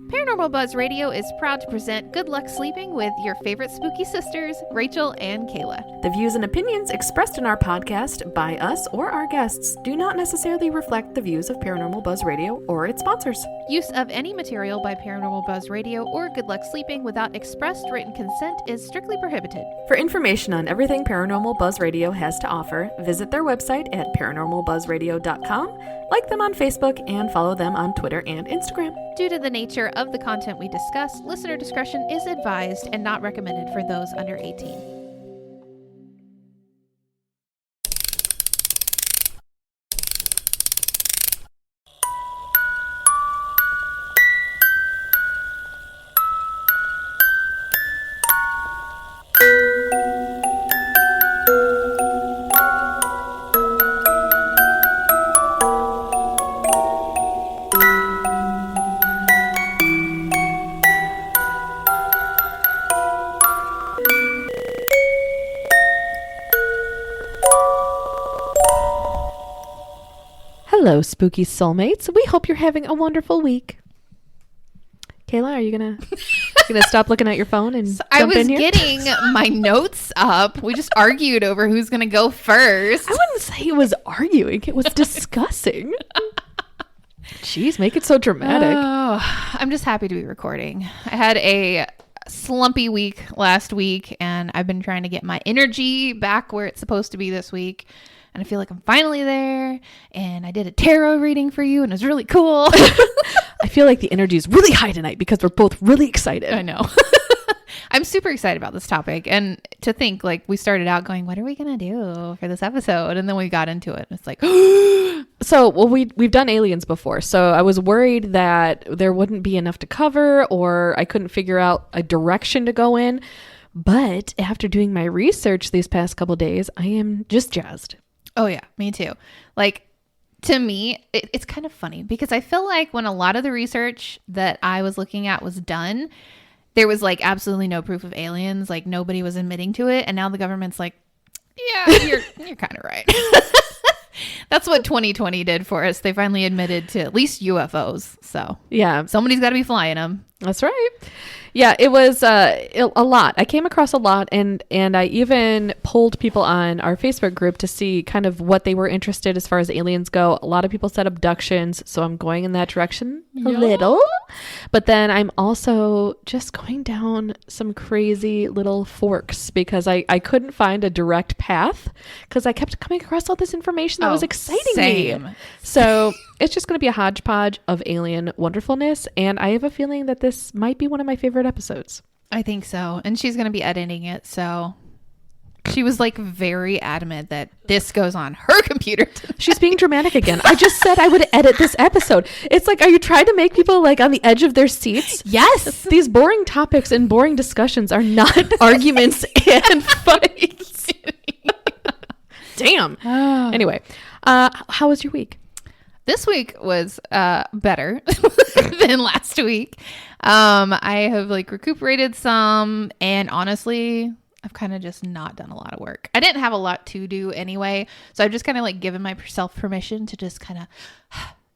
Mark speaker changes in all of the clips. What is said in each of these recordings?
Speaker 1: Paranormal Buzz Radio is proud to present Good Luck Sleeping with your favorite spooky sisters, Rachel and Kayla.
Speaker 2: The views and opinions expressed in our podcast by us or our guests do not necessarily reflect the views of Paranormal Buzz Radio or its sponsors.
Speaker 1: Use of any material by Paranormal Buzz Radio or Good Luck Sleeping without expressed written consent is strictly prohibited.
Speaker 2: For information on everything Paranormal Buzz Radio has to offer, visit their website at paranormalbuzzradio.com, like them on Facebook, and follow them on Twitter and Instagram.
Speaker 1: Due to the nature of the content we discuss, listener discretion is advised and not recommended for those under 18.
Speaker 2: Hello, spooky soulmates. We hope you're having a wonderful week. Kayla, are you gonna stop looking at your phone and jump in here?
Speaker 1: I was getting my notes up. We just argued over who's gonna go first.
Speaker 2: I wouldn't say it was arguing. It was discussing. Jeez, make it so dramatic.
Speaker 1: Oh, I'm just happy to be recording. I had a slumpy week last week, and I've been trying to get my energy back where it's supposed to be this week. And I feel like I'm finally there. And I did a tarot reading for you, and it was really cool.
Speaker 2: I feel like the energy is really high tonight because we're both really excited.
Speaker 1: I know. I'm super excited about this topic. And to think, like, we started out going, what are we going to do for this episode? And then we got into it. And it's like,
Speaker 2: we've done aliens before. So I was worried that there wouldn't be enough to cover, or I couldn't figure out a direction to go in. But after doing my research these past couple days, I am just jazzed.
Speaker 1: Oh, yeah, me too. Like, to me, it's kind of funny because I feel like when a lot of the research that I was looking at was done, there was like absolutely no proof of aliens. Like, nobody was admitting to it. And now the government's like, yeah, you're kind of right. That's what 2020 did for us. They finally admitted to at least UFOs. So
Speaker 2: yeah,
Speaker 1: somebody's got to be flying them.
Speaker 2: That's right. Yeah, it was a lot. I came across a lot, and I even polled people on our Facebook group to see kind of what they were interested as far as aliens go. A lot of people said abductions, so I'm going in that direction a little. But then I'm also just going down some crazy little forks because I couldn't find a direct path because I kept coming across all this information that was exciting me. So it's just going to be a hodgepodge of alien wonderfulness, and I have a feeling that this might be one of my favorite episodes.
Speaker 1: I think so. And she's going to be editing it, so she was like very adamant that this goes on her computer.
Speaker 2: She's being dramatic again. I just said I would edit this episode. It's like, are you trying to make people like on the edge of their seats?
Speaker 1: Yes.
Speaker 2: These boring topics and boring discussions are not arguments and fights. Damn. Anyway, how was your week?
Speaker 1: This week was better than last week. I have like recuperated some, and honestly, I've kind of just not done a lot of work. I didn't have a lot to do anyway, so I've just kind of like given myself permission to just kind of,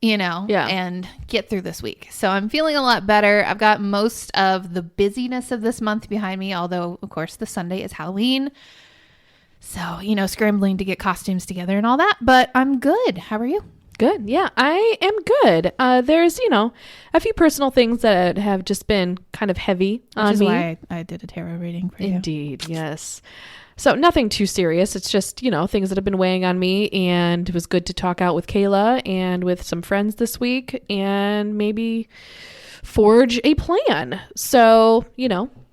Speaker 1: and get through this week. So I'm feeling a lot better. I've got most of the busyness of this month behind me, although of course the Sunday is Halloween. So, scrambling to get costumes together and all that, but I'm good. How are you?
Speaker 2: Good. Yeah, I am good. There's, a few personal things that have just been kind of heavy on me. Which is
Speaker 1: why I did a tarot reading for you.
Speaker 2: Indeed, yes. So nothing too serious. It's just, things that have been weighing on me, and it was good to talk out with Kayla and with some friends this week and maybe forge a plan. So,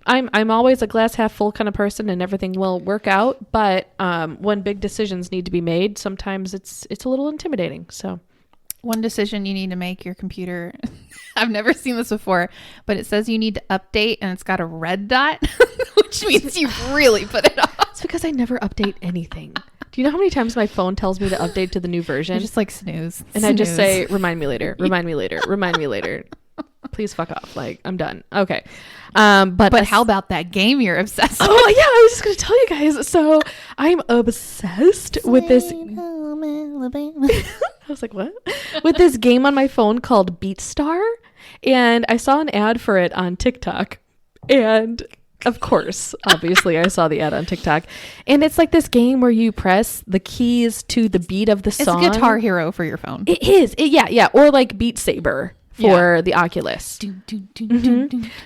Speaker 2: I'm always a glass half full kind of person, and everything will work out. But when big decisions need to be made, sometimes it's a little intimidating. So
Speaker 1: one decision you need to make, your computer, I've never seen this before, but it says you need to update, and it's got a red dot, which means you really put it off.
Speaker 2: It's because I never update anything. Do you know how many times my phone tells me to update to the new version?
Speaker 1: You just like snooze.
Speaker 2: And I just say, remind me later, remind me later, remind me later. Please fuck off. Like, I'm done. Okay.
Speaker 1: But how about that game you're obsessed with?
Speaker 2: Oh, yeah. I was just going to tell you guys. So I'm obsessed with this. I was like, what? With this game on my phone called BeatStar. And I saw an ad for it on TikTok. And of course, obviously, I saw the ad on TikTok. And it's like this game where you press the keys to the beat of the song.
Speaker 1: It's Guitar Hero for your phone.
Speaker 2: It is. Yeah. Or like Beat Saber for the Oculus.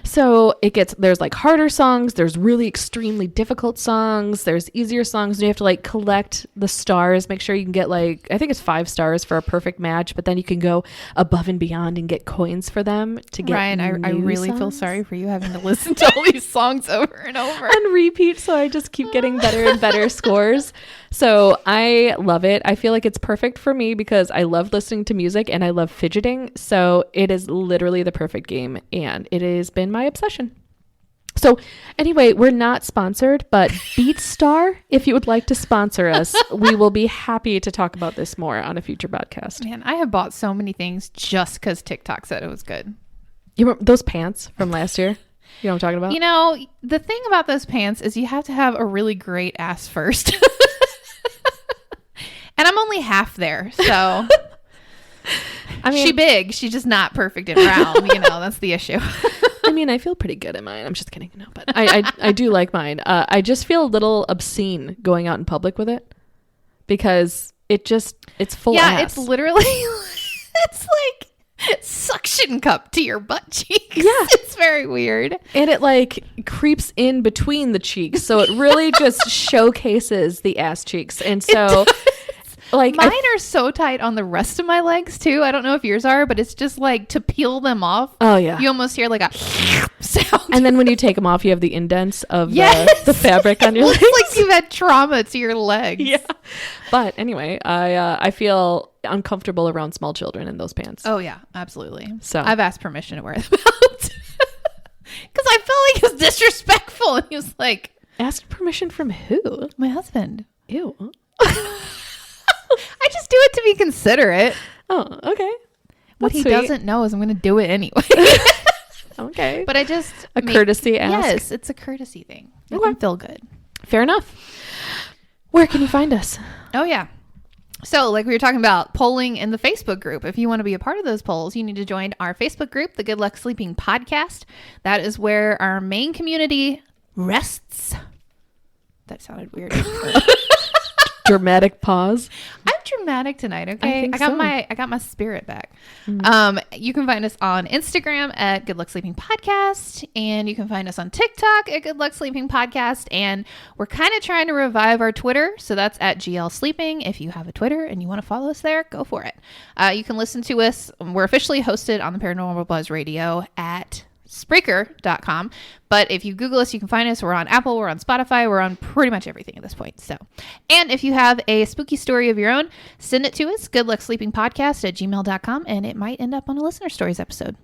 Speaker 2: So there's like harder songs, there's really extremely difficult songs, there's easier songs, and you have to like collect the stars, make sure you can get like, I think it's 5 stars for a perfect match, but then you can go above and beyond and get coins for them to get
Speaker 1: Ryan, I really feel sorry for you having to listen to all these songs over and over.
Speaker 2: On repeat, so I just keep getting better and better scores. So I love it. I feel like it's perfect for me because I love listening to music and I love fidgeting. So it is literally the perfect game and it has been my obsession. So anyway, we're not sponsored, but BeatStar, if you would like to sponsor us, we will be happy to talk about this more on a future podcast.
Speaker 1: Man, I have bought so many things just because TikTok said it was good.
Speaker 2: You remember those pants from last year? You know what I'm talking about?
Speaker 1: You know, the thing about those pants is you have to have a really great ass first. And I'm only half there, so I mean, she big. She's just not perfect and round. You know, that's the issue.
Speaker 2: I mean, I feel pretty good in mine. I'm just kidding. No, but I do like mine. I just feel a little obscene going out in public with it because it's full ass.
Speaker 1: Yeah, it's literally, it's like suction cup to your butt cheeks.
Speaker 2: Yeah.
Speaker 1: It's very weird.
Speaker 2: And it like creeps in between the cheeks. So it really just showcases the ass cheeks. And so like
Speaker 1: mine are so tight on the rest of my legs too. I don't know if yours are, but it's just like to peel them off.
Speaker 2: Oh yeah.
Speaker 1: You almost hear like a sound.
Speaker 2: And then when you take them off, you have the indents of the fabric on your legs.
Speaker 1: It's like you've had trauma to your legs.
Speaker 2: Yeah. But anyway, I feel uncomfortable around small children in those pants.
Speaker 1: Oh yeah, absolutely.
Speaker 2: So
Speaker 1: I've asked permission to wear them out because I felt like it was disrespectful. And he was like,
Speaker 2: "Ask permission from who?"
Speaker 1: My husband.
Speaker 2: Ew.
Speaker 1: I just do it to be considerate.
Speaker 2: Oh, okay.
Speaker 1: What he doesn't know is I'm going to do it anyway.
Speaker 2: Okay.
Speaker 1: But I just
Speaker 2: courtesy ask.
Speaker 1: Yes, it's a courtesy thing. Make them feel good.
Speaker 2: Fair enough. Where can you find us?
Speaker 1: Oh yeah. So like we were talking about polling in the Facebook group. If you want to be a part of those polls, you need to join our Facebook group, the Good Luck Sleeping Podcast. That is where our main community rests. That sounded weird.
Speaker 2: Dramatic pause.
Speaker 1: I'm dramatic tonight. Okay, I got my spirit back.
Speaker 2: Mm-hmm.
Speaker 1: You can find us on Instagram at Good Luck Sleeping Podcast, and you can find us on TikTok at Good Luck Sleeping Podcast. And we're kind of trying to revive our Twitter, so that's at GL Sleeping. If you have a Twitter and you want to follow us there, go for it. You can listen to us. We're officially hosted on the Paranormal Buzz Radio at Spreaker.com. But if you Google us, you can find us. We're on Apple, we're on Spotify, we're on pretty much everything at this point. So, and if you have a spooky story of your own, send it to us, goodlucksleepingpodcast@gmail.com, and it might end up on a listener stories episode.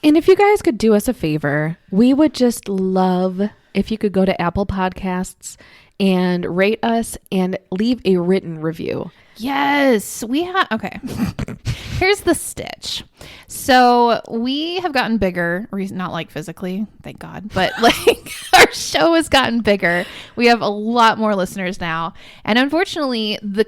Speaker 2: And if you guys could do us a favor, we would just love if you could go to Apple Podcasts and rate us and leave a written review.
Speaker 1: Yes, we have. Okay. Here's the stitch. So we have gotten bigger, not like physically, thank God, but like our show has gotten bigger. We have a lot more listeners now. And unfortunately, the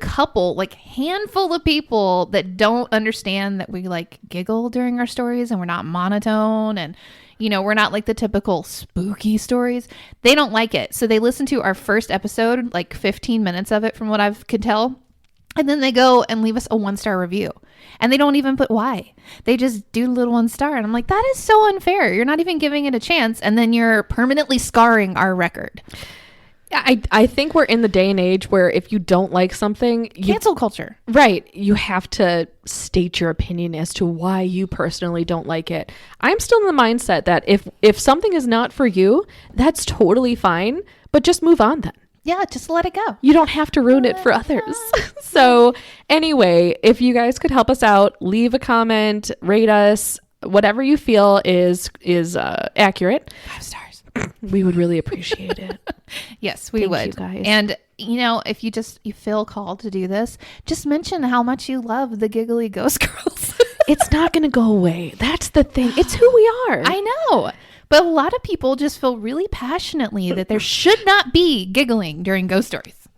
Speaker 1: handful of people that don't understand that we like giggle during our stories and we're not monotone and we're not like the typical spooky stories. They don't like it. So they listen to our first episode, like 15 minutes of it from what I could tell. And then they go and leave us a 1-star review. And they don't even put why. They just do a little 1 star. And I'm like, that is so unfair. You're not even giving it a chance. And then you're permanently scarring our record.
Speaker 2: I think we're in the day and age where if you don't like something...
Speaker 1: Cancel culture.
Speaker 2: Right. You have to state your opinion as to why you personally don't like it. I'm still in the mindset that if something is not for you, that's totally fine. But just move on then.
Speaker 1: Yeah, just let it go.
Speaker 2: You don't have to ruin it for others. So anyway, if you guys could help us out, leave a comment, rate us, whatever you feel is accurate.
Speaker 1: 5 stars.
Speaker 2: We would really appreciate it.
Speaker 1: Yes, we would.
Speaker 2: Thank you guys.
Speaker 1: And if you feel called to do this, just mention how much you love the giggly ghost girls.
Speaker 2: It's not going to go away. That's the thing. It's who we are.
Speaker 1: I know. But a lot of people just feel really passionately that there should not be giggling during ghost stories.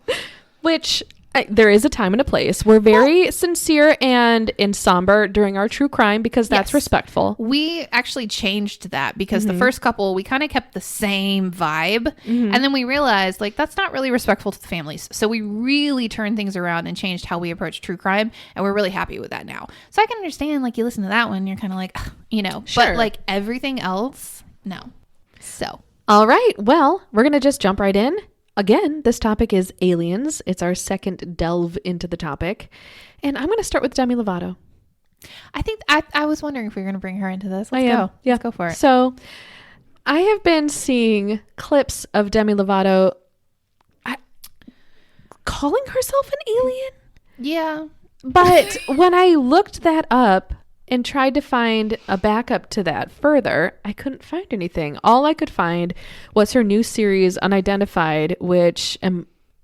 Speaker 2: Which There is a time and a place. We're very sincere and somber during our true crime because that's respectful.
Speaker 1: We actually changed that because the first couple, we kind of kept the same vibe. And then we realized like that's not really respectful to the families. So we really turned things around and changed how we approach true crime. And we're really happy with that now. So I can understand like you listen to that one, you're kind of like, but like everything else, no. So.
Speaker 2: All right. Well, we're going to just jump right in. Again, this topic is aliens. It's our second delve into the topic. And I'm going to start with Demi Lovato.
Speaker 1: I think I was wondering if we were going to bring her into this. Let's go.
Speaker 2: Yeah.
Speaker 1: Let's go for it.
Speaker 2: So I have been seeing clips of Demi Lovato calling herself an alien.
Speaker 1: Yeah.
Speaker 2: But when I looked that up and tried to find a backup to that further, I couldn't find anything. All I could find was her new series, Unidentified, which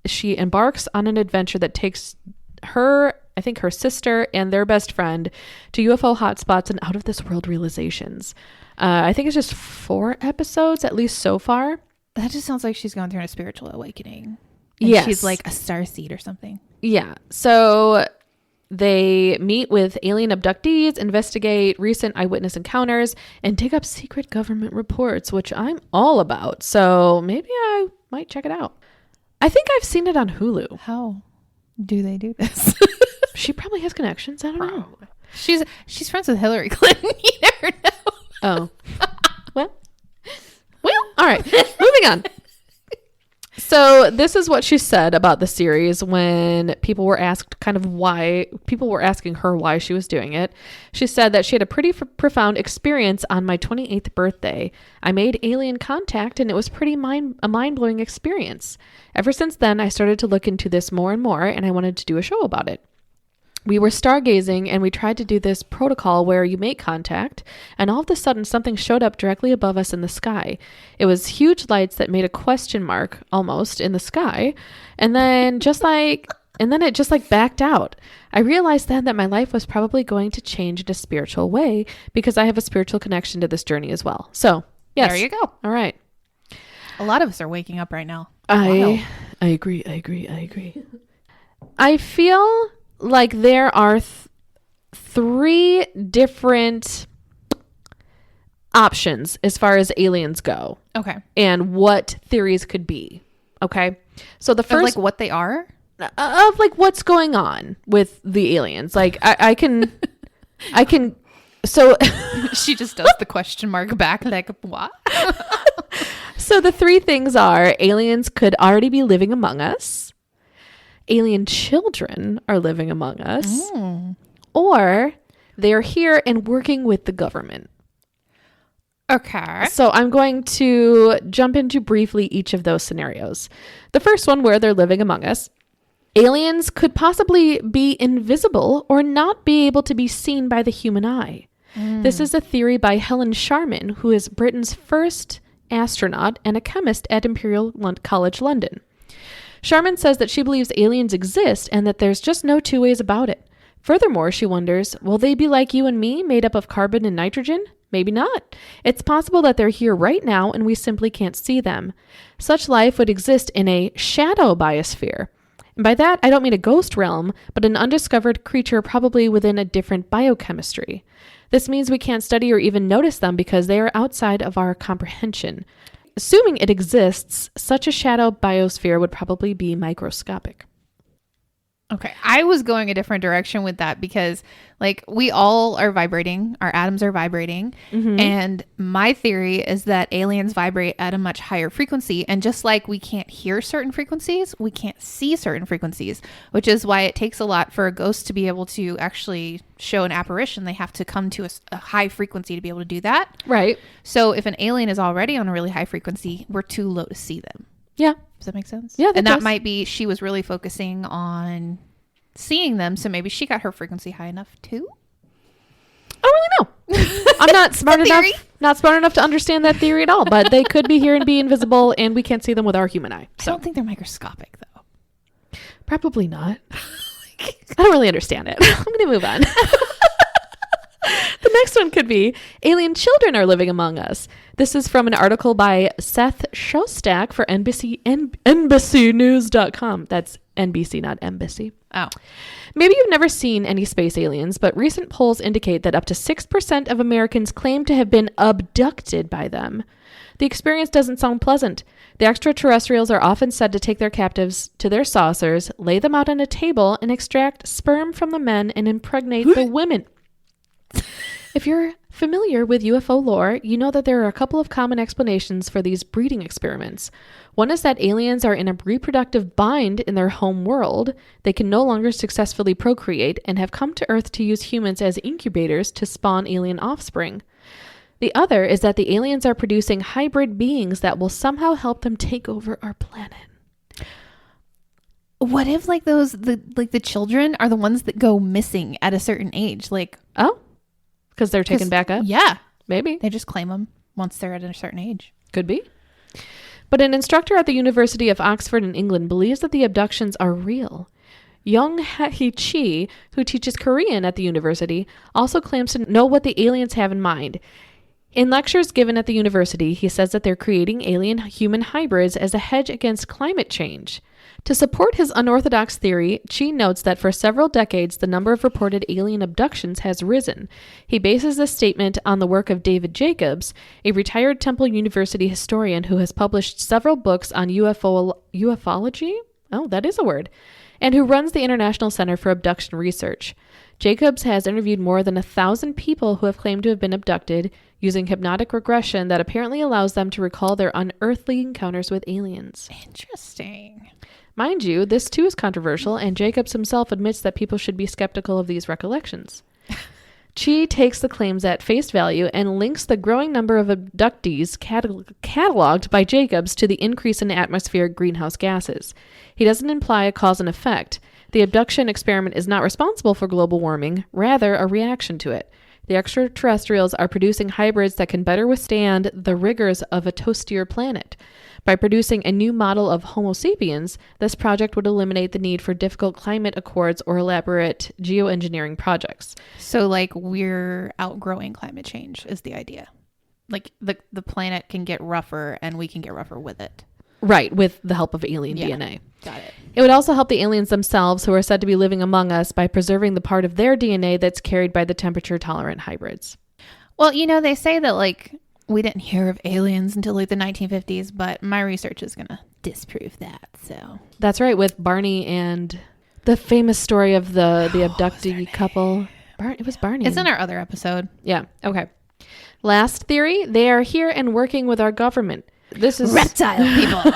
Speaker 2: she embarks on an adventure that takes her, I think her sister and their best friend to UFO hotspots and out of this world realizations. I think it's just 4 episodes, at least so far.
Speaker 1: That just sounds like she's going through a spiritual awakening. And
Speaker 2: yes.
Speaker 1: She's like a starseed or something.
Speaker 2: Yeah. So they meet with alien abductees, investigate recent eyewitness encounters, and dig up secret government reports, which I'm all about. So maybe I might check it out. I think I've seen it on Hulu.
Speaker 1: How do they do this?
Speaker 2: She probably has connections. I don't know.
Speaker 1: She's friends with Hillary Clinton. You never know.
Speaker 2: Oh. Well, all right. Moving on. So this is what she said about the series when people were asked people were asking her why she was doing it. She said that she had a pretty profound experience on my 28th birthday. I made alien contact and it was a mind-blowing experience. Ever since then, I started to look into this more and more and I wanted to do a show about it. We were stargazing and we tried to do this protocol where you make contact and all of a sudden something showed up directly above us in the sky. It was huge lights that made a question mark almost in the sky. And then it just backed out. I realized then that my life was probably going to change in a spiritual way because I have a spiritual connection to this journey as well. So yes.
Speaker 1: There you go.
Speaker 2: All right.
Speaker 1: A lot of us are waking up right now.
Speaker 2: I agree. I feel like there are 3 different options as far as aliens go.
Speaker 1: Okay.
Speaker 2: And what theories could be. Okay. So the first,
Speaker 1: like what they are?
Speaker 2: Of like what's going on with the aliens. Like I can, so
Speaker 1: she just does the question mark back like what?
Speaker 2: So the 3 things are aliens could already be living among us. Alien children are living among us, or they're here and working with the government.
Speaker 1: Okay.
Speaker 2: So I'm going to jump into briefly each of those scenarios. The first one, where they're living among us, aliens could possibly be invisible or not be able to be seen by the human eye. This is a theory by Helen Sharman, who is Britain's first astronaut and a chemist at Imperial College London. Sharman says that she believes aliens exist and that there's just no 2 ways about it. Furthermore, she wonders, will they be like you and me, made up of carbon and nitrogen? Maybe not. It's possible that they're here right now and we simply can't see them. Such life would exist in a shadow biosphere. And by that, I don't mean a ghost realm, but an undiscovered creature probably within a different biochemistry. This means we can't study or even notice them because they are outside of our comprehension. Assuming it exists, such a shadow biosphere would probably be microscopic.
Speaker 1: Okay. I was going a different direction with that because like we all are vibrating. Our atoms are vibrating. And my theory is that aliens vibrate at a much higher frequency. And just like we can't hear certain frequencies, we can't see certain frequencies, which is why it takes a lot for a ghost to be able to actually show an apparition. They have to come to a high frequency to be able to do that.
Speaker 2: Right.
Speaker 1: So if an alien is already on a really high frequency, we're too low to see them.
Speaker 2: Yeah.
Speaker 1: Does that make sense?
Speaker 2: Yeah.
Speaker 1: And that might be, she was really focusing on seeing them. So maybe she got her frequency high enough too.
Speaker 2: I don't really know. I'm not smart enough to understand that theory at all, but they could be here and be invisible and we can't see them with our human eye. So.
Speaker 1: I don't think they're microscopic though.
Speaker 2: Probably not. I don't really understand it. I'm going to move on. The next one could be alien children are living among us. This is from an article by Seth Shostak for NBCNews.com. That's NBC, not embassy.
Speaker 1: Oh.
Speaker 2: Maybe you've never seen any space aliens, but recent polls indicate that up to 6% of Americans claim to have been abducted by them. The experience doesn't sound pleasant. The extraterrestrials are often said to take their captives to their saucers, lay them out on a table, and extract sperm from the men and impregnate the women. If you're familiar with UFO lore, you know that there are a couple of common explanations for these breeding experiments. One is that aliens are in a reproductive bind in their home world. They can no longer successfully procreate and have come to Earth to use humans as incubators to spawn alien offspring. The other is that the aliens are producing hybrid beings that will somehow help them take over our planet.
Speaker 1: What if like the children are the ones that go missing at a certain age? Like,
Speaker 2: oh, because they're taken back up?
Speaker 1: Yeah.
Speaker 2: Maybe.
Speaker 1: They just claim them once they're at a certain age.
Speaker 2: Could be. But an instructor at the University of Oxford in England believes that the abductions are real. Young Hae Chi, who teaches Korean at the university, also claims to know what the aliens have in mind. In lectures given at the university, he says that they're creating alien-human hybrids as a hedge against climate change. To support his unorthodox theory, Chi notes that for several decades, the number of reported alien abductions has risen. He bases this statement on the work of David Jacobs, a retired Temple University historian who has published several books on ufology? Oh, that is a word. And who runs the International Center for Abduction Research. Jacobs has interviewed more than 1,000 people who have claimed to have been abducted using hypnotic regression that apparently allows them to recall their unearthly encounters with aliens.
Speaker 1: Interesting.
Speaker 2: Mind you, this too is controversial, and Jacobs himself admits that people should be skeptical of these recollections. Chi takes the claims at face value and links the growing number of abductees cataloged by Jacobs to the increase in atmospheric greenhouse gases. He doesn't imply a cause and effect. The abduction experiment is not responsible for global warming, rather a reaction to it. The extraterrestrials are producing hybrids that can better withstand the rigors of a toastier planet. By producing a new model of Homo sapiens, this project would eliminate the need for difficult climate accords or elaborate geoengineering projects.
Speaker 1: So, like, we're outgrowing climate change is the idea. Like, the planet can get rougher and we can get rougher with it.
Speaker 2: Right, with the help of alien DNA.
Speaker 1: Got it.
Speaker 2: It would also help the aliens themselves, who are said to be living among us, by preserving the part of their DNA that's carried by the temperature-tolerant hybrids.
Speaker 1: Well, you know, they say that, like, we didn't hear of aliens until, like, the 1950s, but my research is going to disprove that, so.
Speaker 2: That's right, with Barney and the famous story of the abductee couple. It was Barney.
Speaker 1: It's in our other episode.
Speaker 2: Yeah, okay. Last theory, they are here and working with our government. This is
Speaker 1: Reptile People.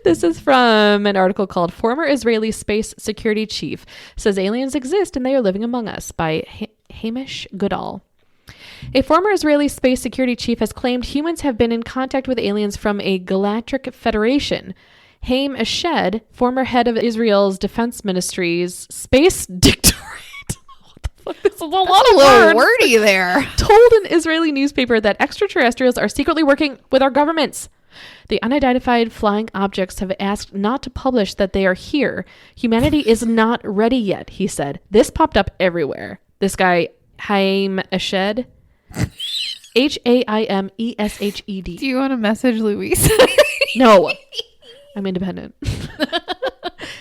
Speaker 2: This is from an article called Former Israeli Space Security Chief Says Aliens Exist and They Are Living Among Us by Hamish Goodall. A former Israeli space security chief has claimed humans have been in contact with aliens from a galactic federation. Haim Eshed, former head of Israel's defense ministry's space dictatorate. This is a lot of words.
Speaker 1: Wordy there.
Speaker 2: Told an Israeli newspaper that extraterrestrials are secretly working with our governments. The unidentified flying objects have asked not to publish that they are here. Humanity is not ready yet, he said. This popped up everywhere. This guy, Haim Eshed, Haimeshed.
Speaker 1: Do you want to message Luis?
Speaker 2: No, I'm independent.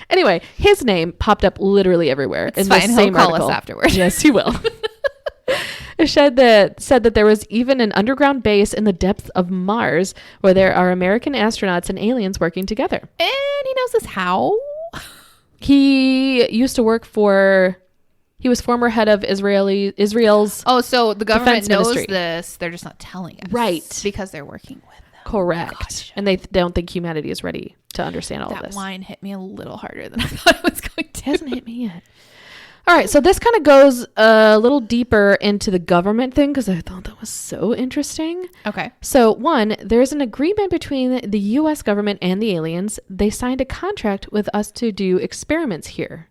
Speaker 2: Anyway, his name popped up literally everywhere.
Speaker 1: It's fine. He'll call us afterwards.
Speaker 2: Yes, he will. Said that there was even an underground base in the depths of Mars where there are American astronauts and aliens working together.
Speaker 1: And he knows this how?
Speaker 2: He used to work for... He was former head of Israel's...
Speaker 1: Oh, so the government knows
Speaker 2: ministry.
Speaker 1: This. They're just not telling us.
Speaker 2: Right.
Speaker 1: Because they're working with them.
Speaker 2: Correct.
Speaker 1: Gotcha.
Speaker 2: And they don't think humanity is ready to understand all
Speaker 1: that
Speaker 2: this.
Speaker 1: That line hit me a little harder than I thought it was going to.
Speaker 2: It hasn't hit me yet. All right, so this kind of goes a little deeper into the government thing because I thought that was so interesting.
Speaker 1: Okay.
Speaker 2: So, one, there's an agreement between the U.S. government and the aliens. They signed a contract with us to do experiments here.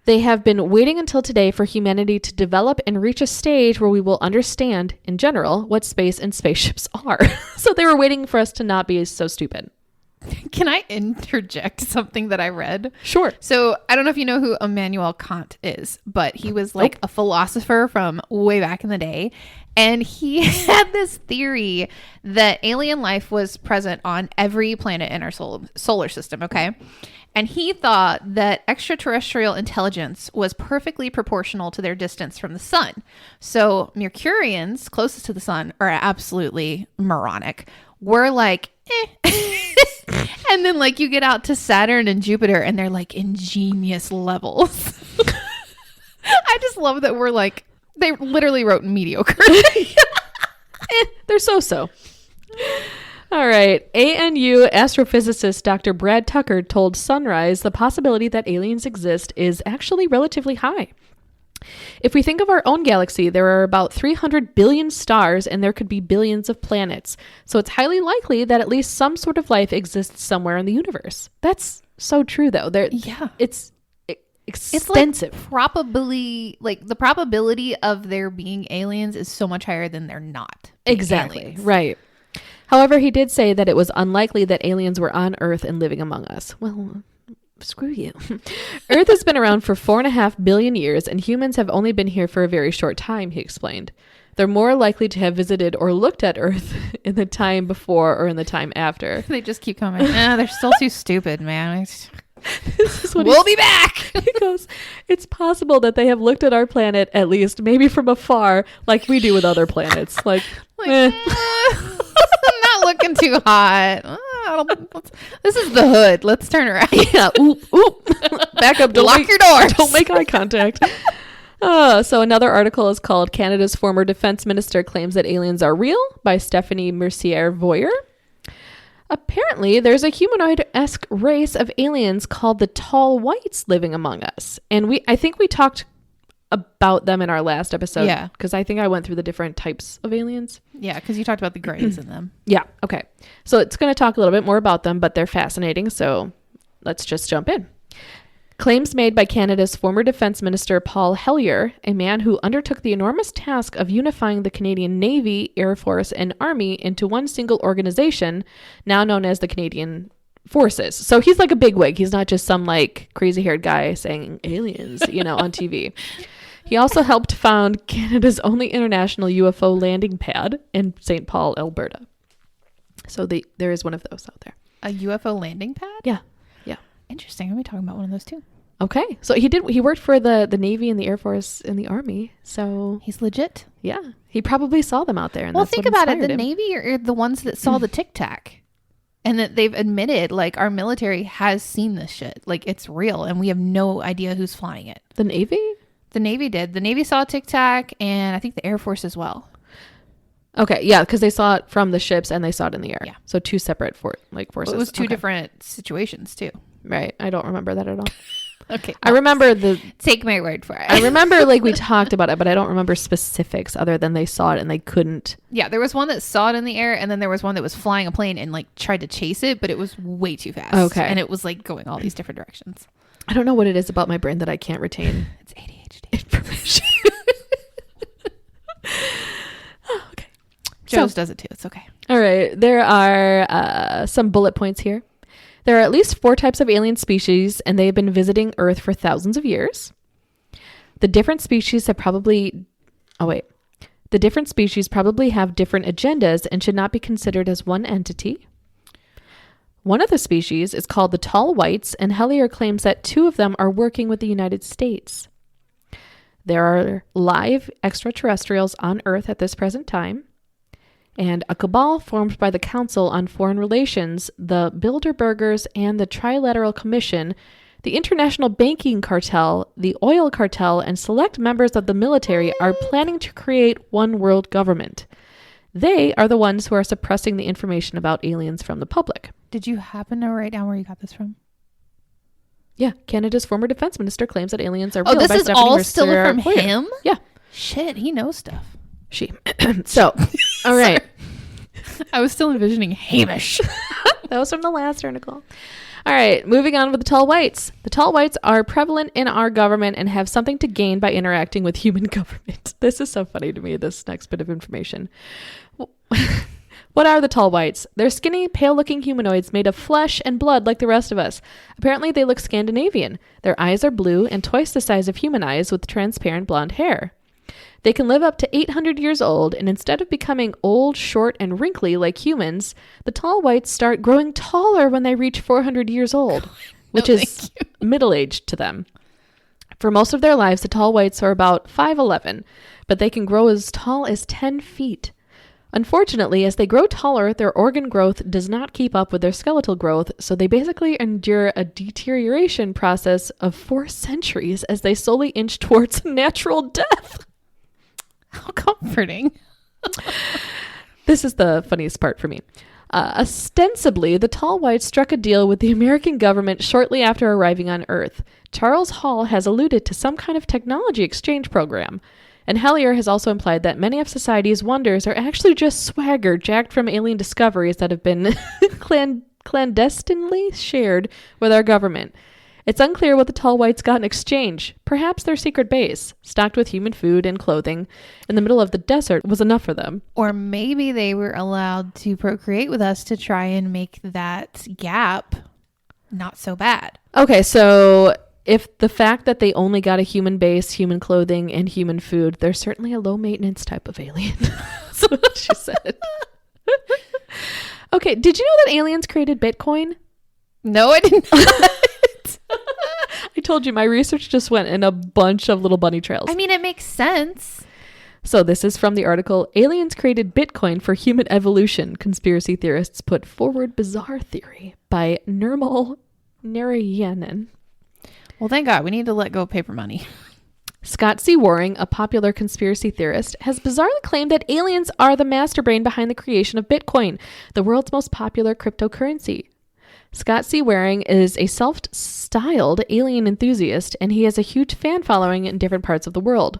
Speaker 2: They have been waiting until today for humanity to develop and reach a stage where we will understand, in general, what space and spaceships are. So they were waiting for us to not be so stupid.
Speaker 1: Can I interject something that I read?
Speaker 2: Sure.
Speaker 1: So I don't know if you know who Immanuel Kant is, but he was like a philosopher from way back in the day. And he had this theory that alien life was present on every planet in our solar system. Okay. And he thought that extraterrestrial intelligence was perfectly proportional to their distance from the sun. So Mercurians closest to the sun are absolutely moronic. We're like, and then like you get out to Saturn and Jupiter and they're like ingenious levels. I just love that we're like, they literally wrote mediocre.
Speaker 2: They're so. All right. ANU astrophysicist Dr. Brad Tucker told Sunrise the possibility that aliens exist is actually relatively high. If we think of our own galaxy, there are about 300 billion stars and there could be billions of planets. So it's highly likely that at least some sort of life exists somewhere in the universe. That's so true, though. It's extensive.
Speaker 1: It's probably like the probability of there being aliens is so much higher than they're not.
Speaker 2: Exactly.
Speaker 1: Aliens.
Speaker 2: Right. However, he did say that it was unlikely that aliens were on Earth and living among us. Well, screw you. Earth has been around for 4.5 billion years, and humans have only been here for a very short time, he explained. They're more likely to have visited or looked at Earth in the time before or in the time after.
Speaker 1: They just keep coming. They're still too stupid, man.
Speaker 2: We'll
Speaker 1: be back.
Speaker 2: He goes, it's possible that they have looked at our planet, at least, maybe from afar, like we do with other planets. Like
Speaker 1: I'm not looking too hot. This is the hood. Let's turn around.
Speaker 2: Yeah. Oop. Back up.
Speaker 1: Lock your doors.
Speaker 2: Don't make eye contact. So another article is called Canada's Former Defense Minister Claims That Aliens Are Real by Stephanie Mercier-Voyer. Apparently, there's a humanoid-esque race of aliens called the Tall Whites living among us. And I think we talked about them in our last episode.
Speaker 1: Yeah.
Speaker 2: Because I think I went through the different types of aliens.
Speaker 1: Yeah, because you talked about the grays in them.
Speaker 2: Yeah. Okay. So it's going to talk a little bit more about them, but they're fascinating. So let's just jump in. Claims made by Canada's former Defense Minister Paul Hellyer, a man who undertook the enormous task of unifying the Canadian Navy, Air Force, and Army into one single organization, now known as the Canadian Forces. So he's like a bigwig. He's not just some like crazy-haired guy saying aliens, on TV. He also helped found Canada's only international UFO landing pad in St. Paul, Alberta. So there is one of those out there.
Speaker 1: A UFO landing pad?
Speaker 2: Yeah.
Speaker 1: Interesting. I'm talking about one of those too.
Speaker 2: Okay. So he worked for the Navy and the Air Force and the Army. So
Speaker 1: he's legit.
Speaker 2: Yeah. He probably saw them out there. And
Speaker 1: well, think about it. The Navy are the ones that saw the Tic Tac. And that they've admitted, like, our military has seen this shit. Like, it's real. And we have no idea who's flying it.
Speaker 2: The Navy?
Speaker 1: The Navy did. The Navy saw Tic Tac, and I think the Air Force as well.
Speaker 2: Okay, yeah, because they saw it from the ships and they saw it in the air.
Speaker 1: Yeah.
Speaker 2: So two separate forces.
Speaker 1: Well, it was two different situations, too.
Speaker 2: Right. I don't remember that at all.
Speaker 1: Okay.
Speaker 2: I remember
Speaker 1: Take my word for it.
Speaker 2: I remember, like, we talked about it, but I don't remember specifics other than they saw it and they couldn't.
Speaker 1: Yeah, there was one that saw it in the air, and then there was one that was flying a plane and, like, tried to chase it, but it was way too fast.
Speaker 2: Okay.
Speaker 1: And it was, like, going all these different directions.
Speaker 2: I don't know what it is about my brain that I can't retain.
Speaker 1: It's ADHD.
Speaker 2: Information. Oh, okay.
Speaker 1: Joe's does it too. It's okay.
Speaker 2: All right. There are some bullet points here. There are at least 4 types of alien species, and they have been visiting Earth for thousands of years. The different species probably have different agendas and should not be considered as one entity. One of the species is called the Tall Whites, and Hellyer claims that 2 of them are working with the United States. There are live extraterrestrials on Earth at this present time, and a cabal formed by the Council on Foreign Relations, the Bilderbergers, and the Trilateral Commission, the International Banking Cartel, the Oil Cartel, and select members of the military are planning to create one world government. They are the ones who are suppressing the information about aliens from the public.
Speaker 1: Did you happen to write down where you got this from?
Speaker 2: Yeah, Canada's former defense minister claims that aliens are real.
Speaker 1: Oh, this is all still from
Speaker 2: Mercier-Voyer.
Speaker 1: him?
Speaker 2: Yeah.
Speaker 1: Shit, he knows stuff.
Speaker 2: She. So, all right.
Speaker 1: I was still envisioning Hamish.
Speaker 2: That was from the last article. All right, moving on with the Tall Whites. The Tall Whites are prevalent in our government and have something to gain by interacting with human government. This is so funny to me, this next bit of information. What are the Tall Whites? They're skinny, pale-looking humanoids made of flesh and blood like the rest of us. Apparently, they look Scandinavian. Their eyes are blue and twice the size of human eyes with transparent blonde hair. They can live up to 800 years old, and instead of becoming old, short, and wrinkly like humans, the Tall Whites start growing taller when they reach 400 years old. which is middle-aged to them. For most of their lives, the tall whites are about 5'11", but they can grow as tall as 10 feet. Unfortunately, as they grow taller, their organ growth does not keep up with their skeletal growth, so they basically endure a deterioration process of 4 centuries as they slowly inch towards natural death.
Speaker 1: How comforting.
Speaker 2: This is the funniest part for me. Ostensibly, the tall whites struck a deal with the American government shortly after arriving on Earth. Charles Hall has alluded to some kind of technology exchange program. And Hellier has also implied that many of society's wonders are actually just swagger jacked from alien discoveries that have been clandestinely shared with our government. It's unclear what the tall whites got in exchange. Perhaps their secret base, stocked with human food and clothing in the middle of the desert, was enough for them.
Speaker 1: Or maybe they were allowed to procreate with us to try and make that gap not so bad.
Speaker 2: Okay, so if the fact that they only got a human base, human clothing, and human food, they're certainly a low maintenance type of alien. That's what she said. Okay, did you know that aliens created Bitcoin?
Speaker 1: No, I didn't.
Speaker 2: I told you my research just went in a bunch of little bunny trails.
Speaker 1: I mean, it makes sense.
Speaker 2: So this is from the article, Aliens Created Bitcoin for Human Evolution. Conspiracy Theorists Put Forward Bizarre Theory by Nirmal Narayanan.
Speaker 1: Well, thank God. We need to let go of paper money.
Speaker 2: Scott C. Waring, a popular conspiracy theorist, has bizarrely claimed that aliens are the masterbrain behind the creation of Bitcoin, the world's most popular cryptocurrency. Scott C. Waring is a self-styled alien enthusiast, and he has a huge fan following in different parts of the world.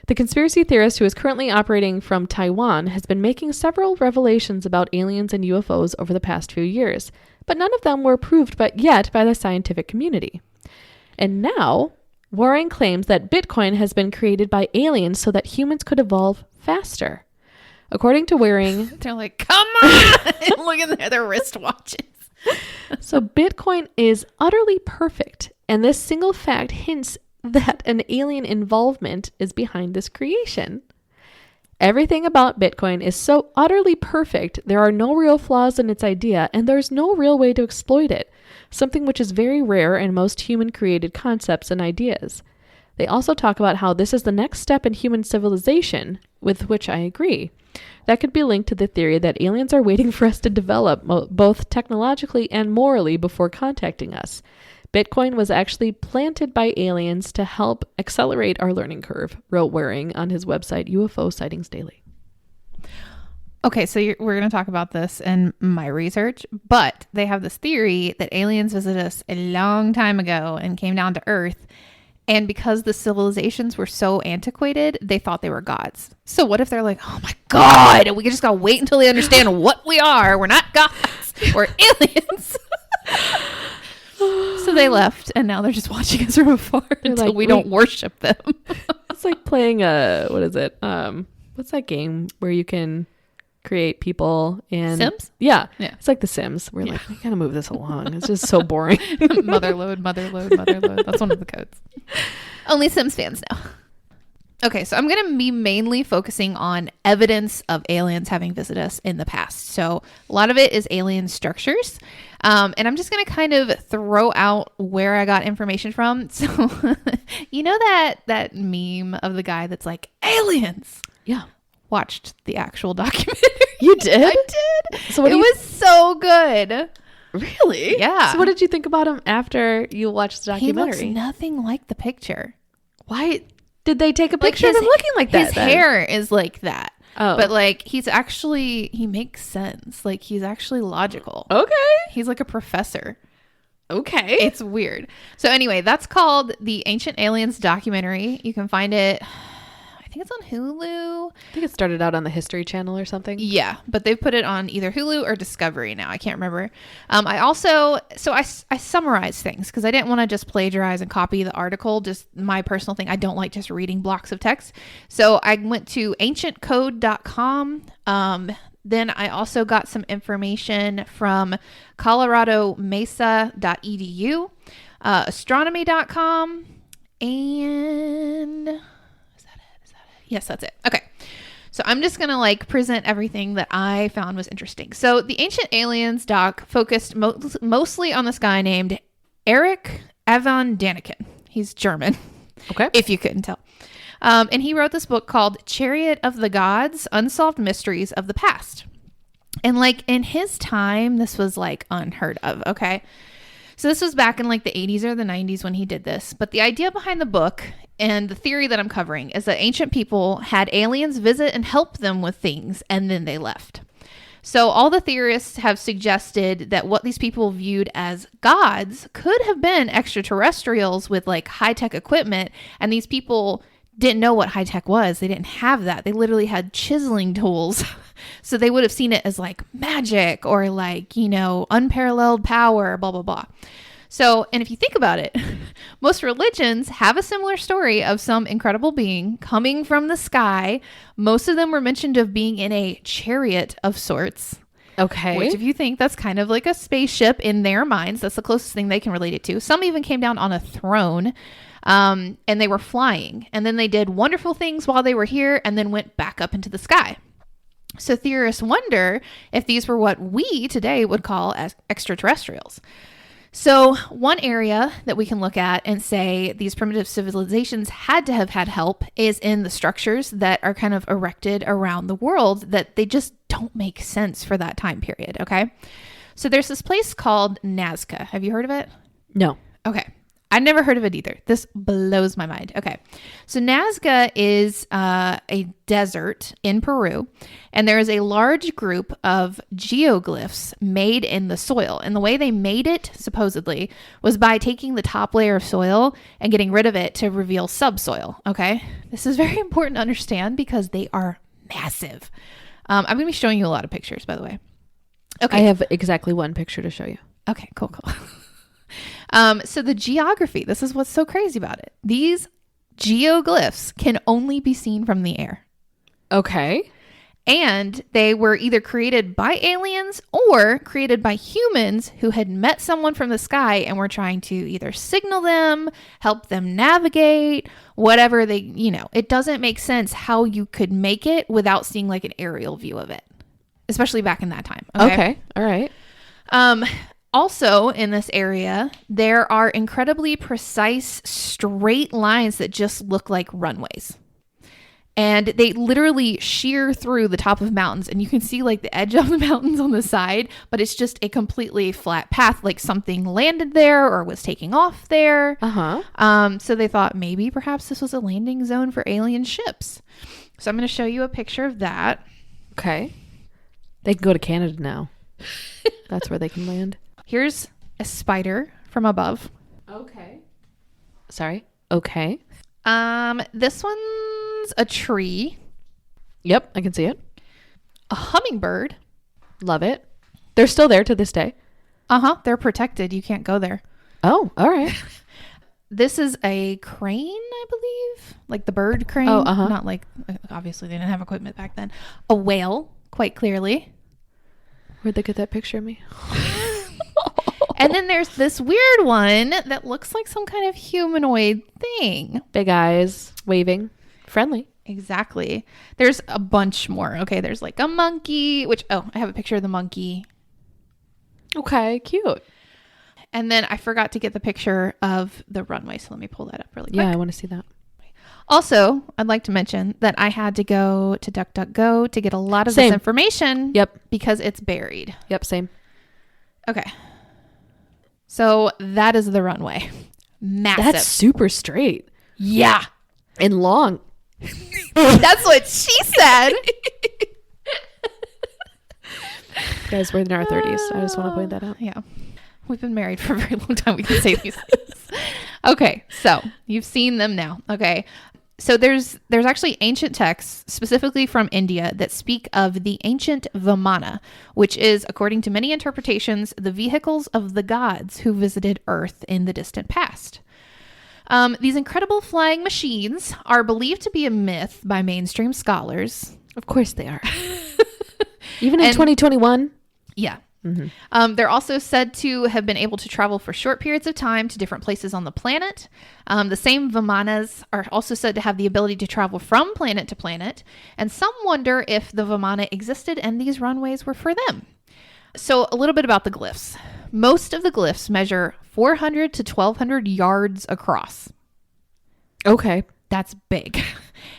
Speaker 2: The conspiracy theorist, who is currently operating from Taiwan, has been making several revelations about aliens and UFOs over the past few years, but none of them were proved yet by the scientific community. And now, Waring claims that Bitcoin has been created by aliens so that humans could evolve faster. According to Waring...
Speaker 1: They're like, come on! Look at their wristwatches.
Speaker 2: So Bitcoin is utterly perfect, and this single fact hints that an alien involvement is behind this creation. Everything about Bitcoin is so utterly perfect, there are no real flaws in its idea, and there's no real way to exploit it, something which is very rare in most human-created concepts and ideas. They also talk about how this is the next step in human civilization, with which I agree. That could be linked to the theory that aliens are waiting for us to develop both technologically and morally before contacting us. Bitcoin was actually planted by aliens to help accelerate our learning curve, wrote Waring on his website, UFO Sightings Daily.
Speaker 1: Okay, so we're going to talk about this in my research, but they have this theory that aliens visited us a long time ago and came down to Earth. And because the civilizations were so antiquated, they thought they were gods. So what if they're like, oh my God, we just got to wait until they understand what we are. We're not gods. We're aliens. So they left, and now they're just watching us from afar until we don't worship them.
Speaker 2: It's like playing what is it? What's that game where you can create people and
Speaker 1: Sims?
Speaker 2: Yeah. It's like The Sims. We're like, we gotta move this along. It's just so boring.
Speaker 1: Mother load. That's one of the codes. Only Sims fans know. Okay, so I'm going to be mainly focusing on evidence of aliens having visited us in the past. So a lot of it is alien structures. And I'm just going to kind of throw out where I got information from. So you know that meme of the guy that's like, aliens?
Speaker 2: Yeah.
Speaker 1: Watched the actual documentary.
Speaker 2: You did?
Speaker 1: I did.
Speaker 2: So
Speaker 1: it was so good.
Speaker 2: Really?
Speaker 1: Yeah.
Speaker 2: So what did you think about him after you watched the documentary?
Speaker 1: He looks nothing like the picture.
Speaker 2: Why did they take a picture of him looking like that?
Speaker 1: His hair is like that.
Speaker 2: Oh.
Speaker 1: But like he makes sense. Like he's actually logical.
Speaker 2: Okay.
Speaker 1: He's like a professor.
Speaker 2: Okay.
Speaker 1: It's weird. So anyway, that's called the Ancient Aliens documentary. You can find it, I think it's on Hulu.
Speaker 2: I think it started out on the History Channel or something.
Speaker 1: Yeah, but they've put it on either Hulu or Discovery now. I can't remember. I summarized things because I didn't want to just plagiarize and copy the article. Just my personal thing. I don't like just reading blocks of text. So I went to ancientcode.com. Then I also got some information from coloradomesa.edu, astronomy.com, and... Yes, that's it. Okay. So I'm just going to present everything that I found was interesting. So the Ancient Aliens doc focused mostly on this guy named Eric Avon Daniken. He's German.
Speaker 2: Okay.
Speaker 1: If you couldn't tell. And he wrote this book called Chariot of the Gods, Unsolved Mysteries of the Past. And like in his time, this was like unheard of. Okay. So this was back in like the 80s or the 90s when he did this. But the idea behind the book and the theory that I'm covering is that ancient people had aliens visit and help them with things, and then they left. So all the theorists have suggested that what these people viewed as gods could have been extraterrestrials with like high-tech equipment, and these people didn't know what high tech was. They didn't have that. They literally had chiseling tools. So they would have seen it as like magic or like, you know, unparalleled power, blah, blah, blah. So, and if you think about it, most religions have a similar story of some incredible being coming from the sky. Most of them were mentioned of being in a chariot of sorts.
Speaker 2: Okay.
Speaker 1: Which, if you think, that's kind of like a spaceship in their minds. That's the closest thing they can relate it to. Some even came down on a throne. And they were flying, and then they did wonderful things while they were here and then went back up into the sky. So theorists wonder if these were what we today would call as extraterrestrials. So one area that we can look at and say these primitive civilizations had to have had help is in the structures that are kind of erected around the world that they just don't make sense for that time period. Okay. So there's this place called Nazca. Have you heard of it?
Speaker 2: No.
Speaker 1: Okay. I never heard of it either. This blows my mind. Okay. So Nazca is a desert in Peru, and there is a large group of geoglyphs made in the soil. And the way they made it, supposedly, was by taking the top layer of soil and getting rid of it to reveal subsoil. Okay. This is very important to understand because they are massive. I'm going to be showing you a lot of pictures, by the way. Okay.
Speaker 2: I have exactly one picture to show you.
Speaker 1: Okay, cool. So the geography, this is what's so crazy about it. These geoglyphs can only be seen from the air.
Speaker 2: Okay.
Speaker 1: And they were either created by aliens or created by humans who had met someone from the sky and were trying to either signal them, help them navigate, whatever they, you know, it doesn't make sense how you could make it without seeing like an aerial view of it, especially back in that time.
Speaker 2: Okay. All right.
Speaker 1: Also, in this area, there are incredibly precise straight lines that just look like runways. And they literally shear through the top of mountains, and you can see like the edge of the mountains on the side, but it's just a completely flat path, like something landed there or was taking off there. So they thought maybe perhaps this was a landing zone for alien ships. So I'm going to show you a picture of that.
Speaker 2: Okay. They can go to Canada now. That's where they can land.
Speaker 1: Here's a spider from above.
Speaker 2: Okay. Sorry. Okay.
Speaker 1: This one's a tree.
Speaker 2: Yep, I can see it.
Speaker 1: A hummingbird.
Speaker 2: Love it. They're still there to this day.
Speaker 1: They're protected. You can't go there.
Speaker 2: Oh, all right.
Speaker 1: This is a crane, I believe. Like the bird crane.
Speaker 2: Oh,
Speaker 1: Not like, obviously they didn't have equipment back then. A whale, quite clearly.
Speaker 2: Where'd they get that picture of me?
Speaker 1: And then there's this weird one that looks like some kind of humanoid thing.
Speaker 2: Big eyes, waving, friendly.
Speaker 1: Exactly. There's a bunch more. Okay, there's like a monkey, which, I have a picture of the monkey.
Speaker 2: Okay, cute.
Speaker 1: And then I forgot to get the picture of the runway, so let me pull that up really quick.
Speaker 2: Yeah, I want to see that.
Speaker 1: Also, I'd like to mention that I had to go to DuckDuckGo to get a lot of this information.
Speaker 2: Yep.
Speaker 1: Because it's buried.
Speaker 2: Yep, same.
Speaker 1: Okay. So that is the runway. Massive.
Speaker 2: That's super straight.
Speaker 1: Yeah.
Speaker 2: And long.
Speaker 1: That's what she said.
Speaker 2: Guys, we're in our 30s. I just want to point that out.
Speaker 1: Yeah. We've been married for a very long time. We can say these things. Okay. So you've seen them now. Okay. So there's actually ancient texts, specifically from India, that speak of the ancient Vimana, which is, according to many interpretations, the vehicles of the gods who visited Earth in the distant past. These incredible flying machines are believed to be a myth by mainstream scholars.
Speaker 2: Of course they are. Even in 2021?
Speaker 1: Yeah. Mm-hmm. They're also said to have been able to travel for short periods of time to different places on the planet. The same Vimanas are also said to have the ability to travel from planet to planet. And some wonder if the Vimana existed and these runways were for them. So a little bit about the glyphs. Most of the glyphs measure 400 to 1,200 yards across.
Speaker 2: Okay.
Speaker 1: That's big.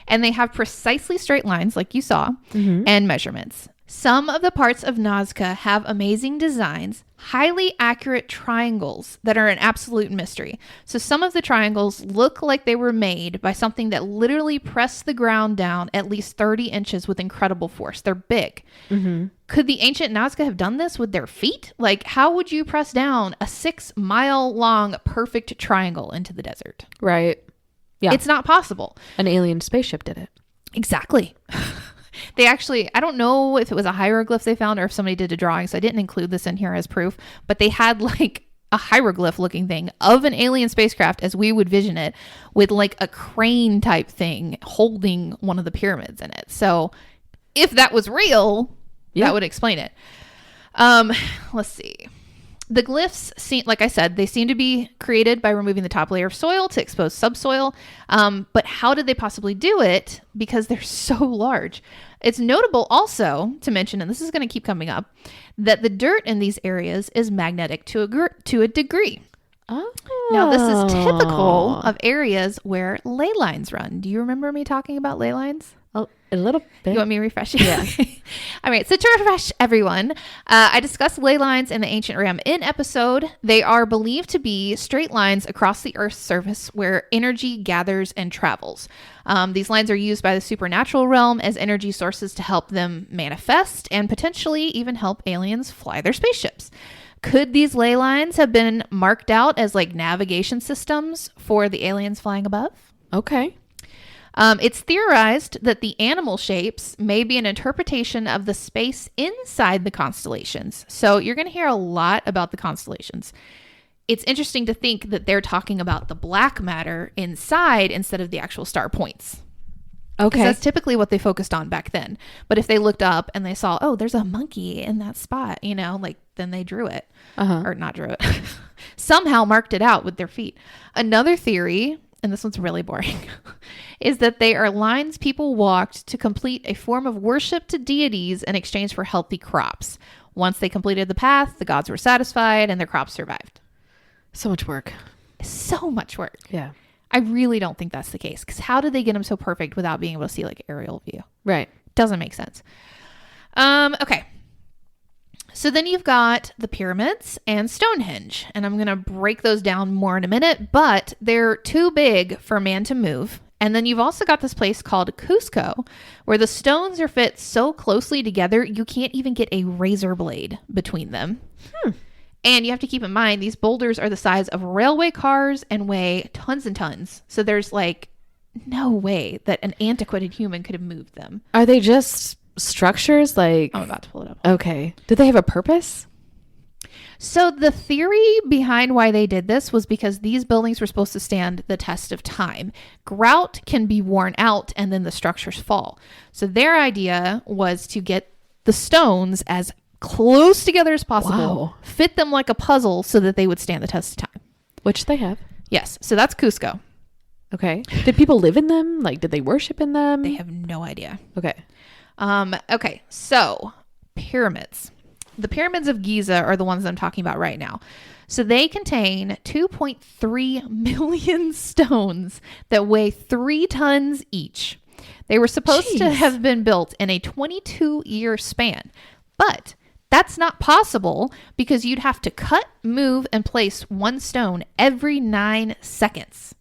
Speaker 1: And they have precisely straight lines, like you saw, and measurements. Some of the parts of Nazca have amazing designs, highly accurate triangles that are an absolute mystery. So some of the triangles look like they were made by something that literally pressed the ground down at least 30 inches with incredible force. They're big. Could the ancient Nazca have done this with their feet? Like, how would you press down a 6-mile long perfect triangle into the desert?
Speaker 2: Right. Yeah.
Speaker 1: It's not possible.
Speaker 2: An alien spaceship did it.
Speaker 1: Exactly. They actually, I don't know if it was a hieroglyph they found or if somebody did a drawing, so I didn't include this in here as proof, but they had like a hieroglyph looking thing of an alien spacecraft as we would vision it, with like a crane type thing holding one of the pyramids in it. So if that was real, that would explain it. Let's see. The glyphs seem, like I said, they seem to be created by removing the top layer of soil to expose subsoil. But how did they possibly do it? Because they're so large. It's notable also to mention, and this is going to keep coming up, that the dirt in these areas is magnetic to a degree.
Speaker 2: Oh.
Speaker 1: Now, this is typical of areas where ley lines run. Do you remember me talking about ley lines?
Speaker 2: Oh, a little bit.
Speaker 1: You want me to refresh you?
Speaker 2: Yeah.
Speaker 1: All right. So to refresh everyone, I discussed ley lines in the ancient realm in episode. They are believed to be straight lines across the Earth's surface where energy gathers and travels. These lines are used by the supernatural realm as energy sources to help them manifest and potentially even help aliens fly their spaceships. Could these ley lines have been marked out as like navigation systems for the aliens flying above?
Speaker 2: Okay.
Speaker 1: It's theorized that the animal shapes may be an interpretation of the space inside the constellations. So you're going to hear a lot about the constellations. It's interesting to think that they're talking about the black matter inside instead of the actual star points.
Speaker 2: Okay.
Speaker 1: That's typically what they focused on back then. But if they looked up and they saw, oh, there's a monkey in that spot, you know, like then they drew it. Or not drew it. Somehow marked it out with their feet. Another theory, and this one's really boring, is that they are lines people walked to complete a form of worship to deities in exchange for healthy crops. Once they completed the path, the gods were satisfied and their crops survived.
Speaker 2: So much work.
Speaker 1: So much work.
Speaker 2: Yeah.
Speaker 1: I really don't think that's the case, because how did they get them so perfect without being able to see like aerial view?
Speaker 2: Right.
Speaker 1: Doesn't make sense. Okay. So then you've got the pyramids and Stonehenge, and I'm going to break those down more in a minute, but they're too big for man to move. And then you've also got this place called Cusco, where the stones are fit so closely together, you can't even get a razor blade between them. And you have to keep in mind, these boulders are the size of railway cars and weigh tons and tons. So there's like no way that an antiquated human could have moved them.
Speaker 2: Are they just structures like...
Speaker 1: I'm about to pull it up.
Speaker 2: Okay. Did they have a purpose?
Speaker 1: So the theory behind why they did this was because these buildings were supposed to stand the test of time. Grout can be worn out and then the structures fall. So their idea was to get the stones as close together as possible, fit them like a puzzle so that they would stand the test of time.
Speaker 2: Which they have.
Speaker 1: Yes. So that's Cusco.
Speaker 2: Okay. Did people live in them? Like, did they worship in them?
Speaker 1: They have no idea.
Speaker 2: Okay.
Speaker 1: Okay. So pyramids. The pyramids of Giza are the ones I'm talking about right now. So they contain 2.3 million stones that weigh 3 tons each. They were supposed to have been built in a 22-year span, but that's not possible because you'd have to cut, move, and place one stone every 9 seconds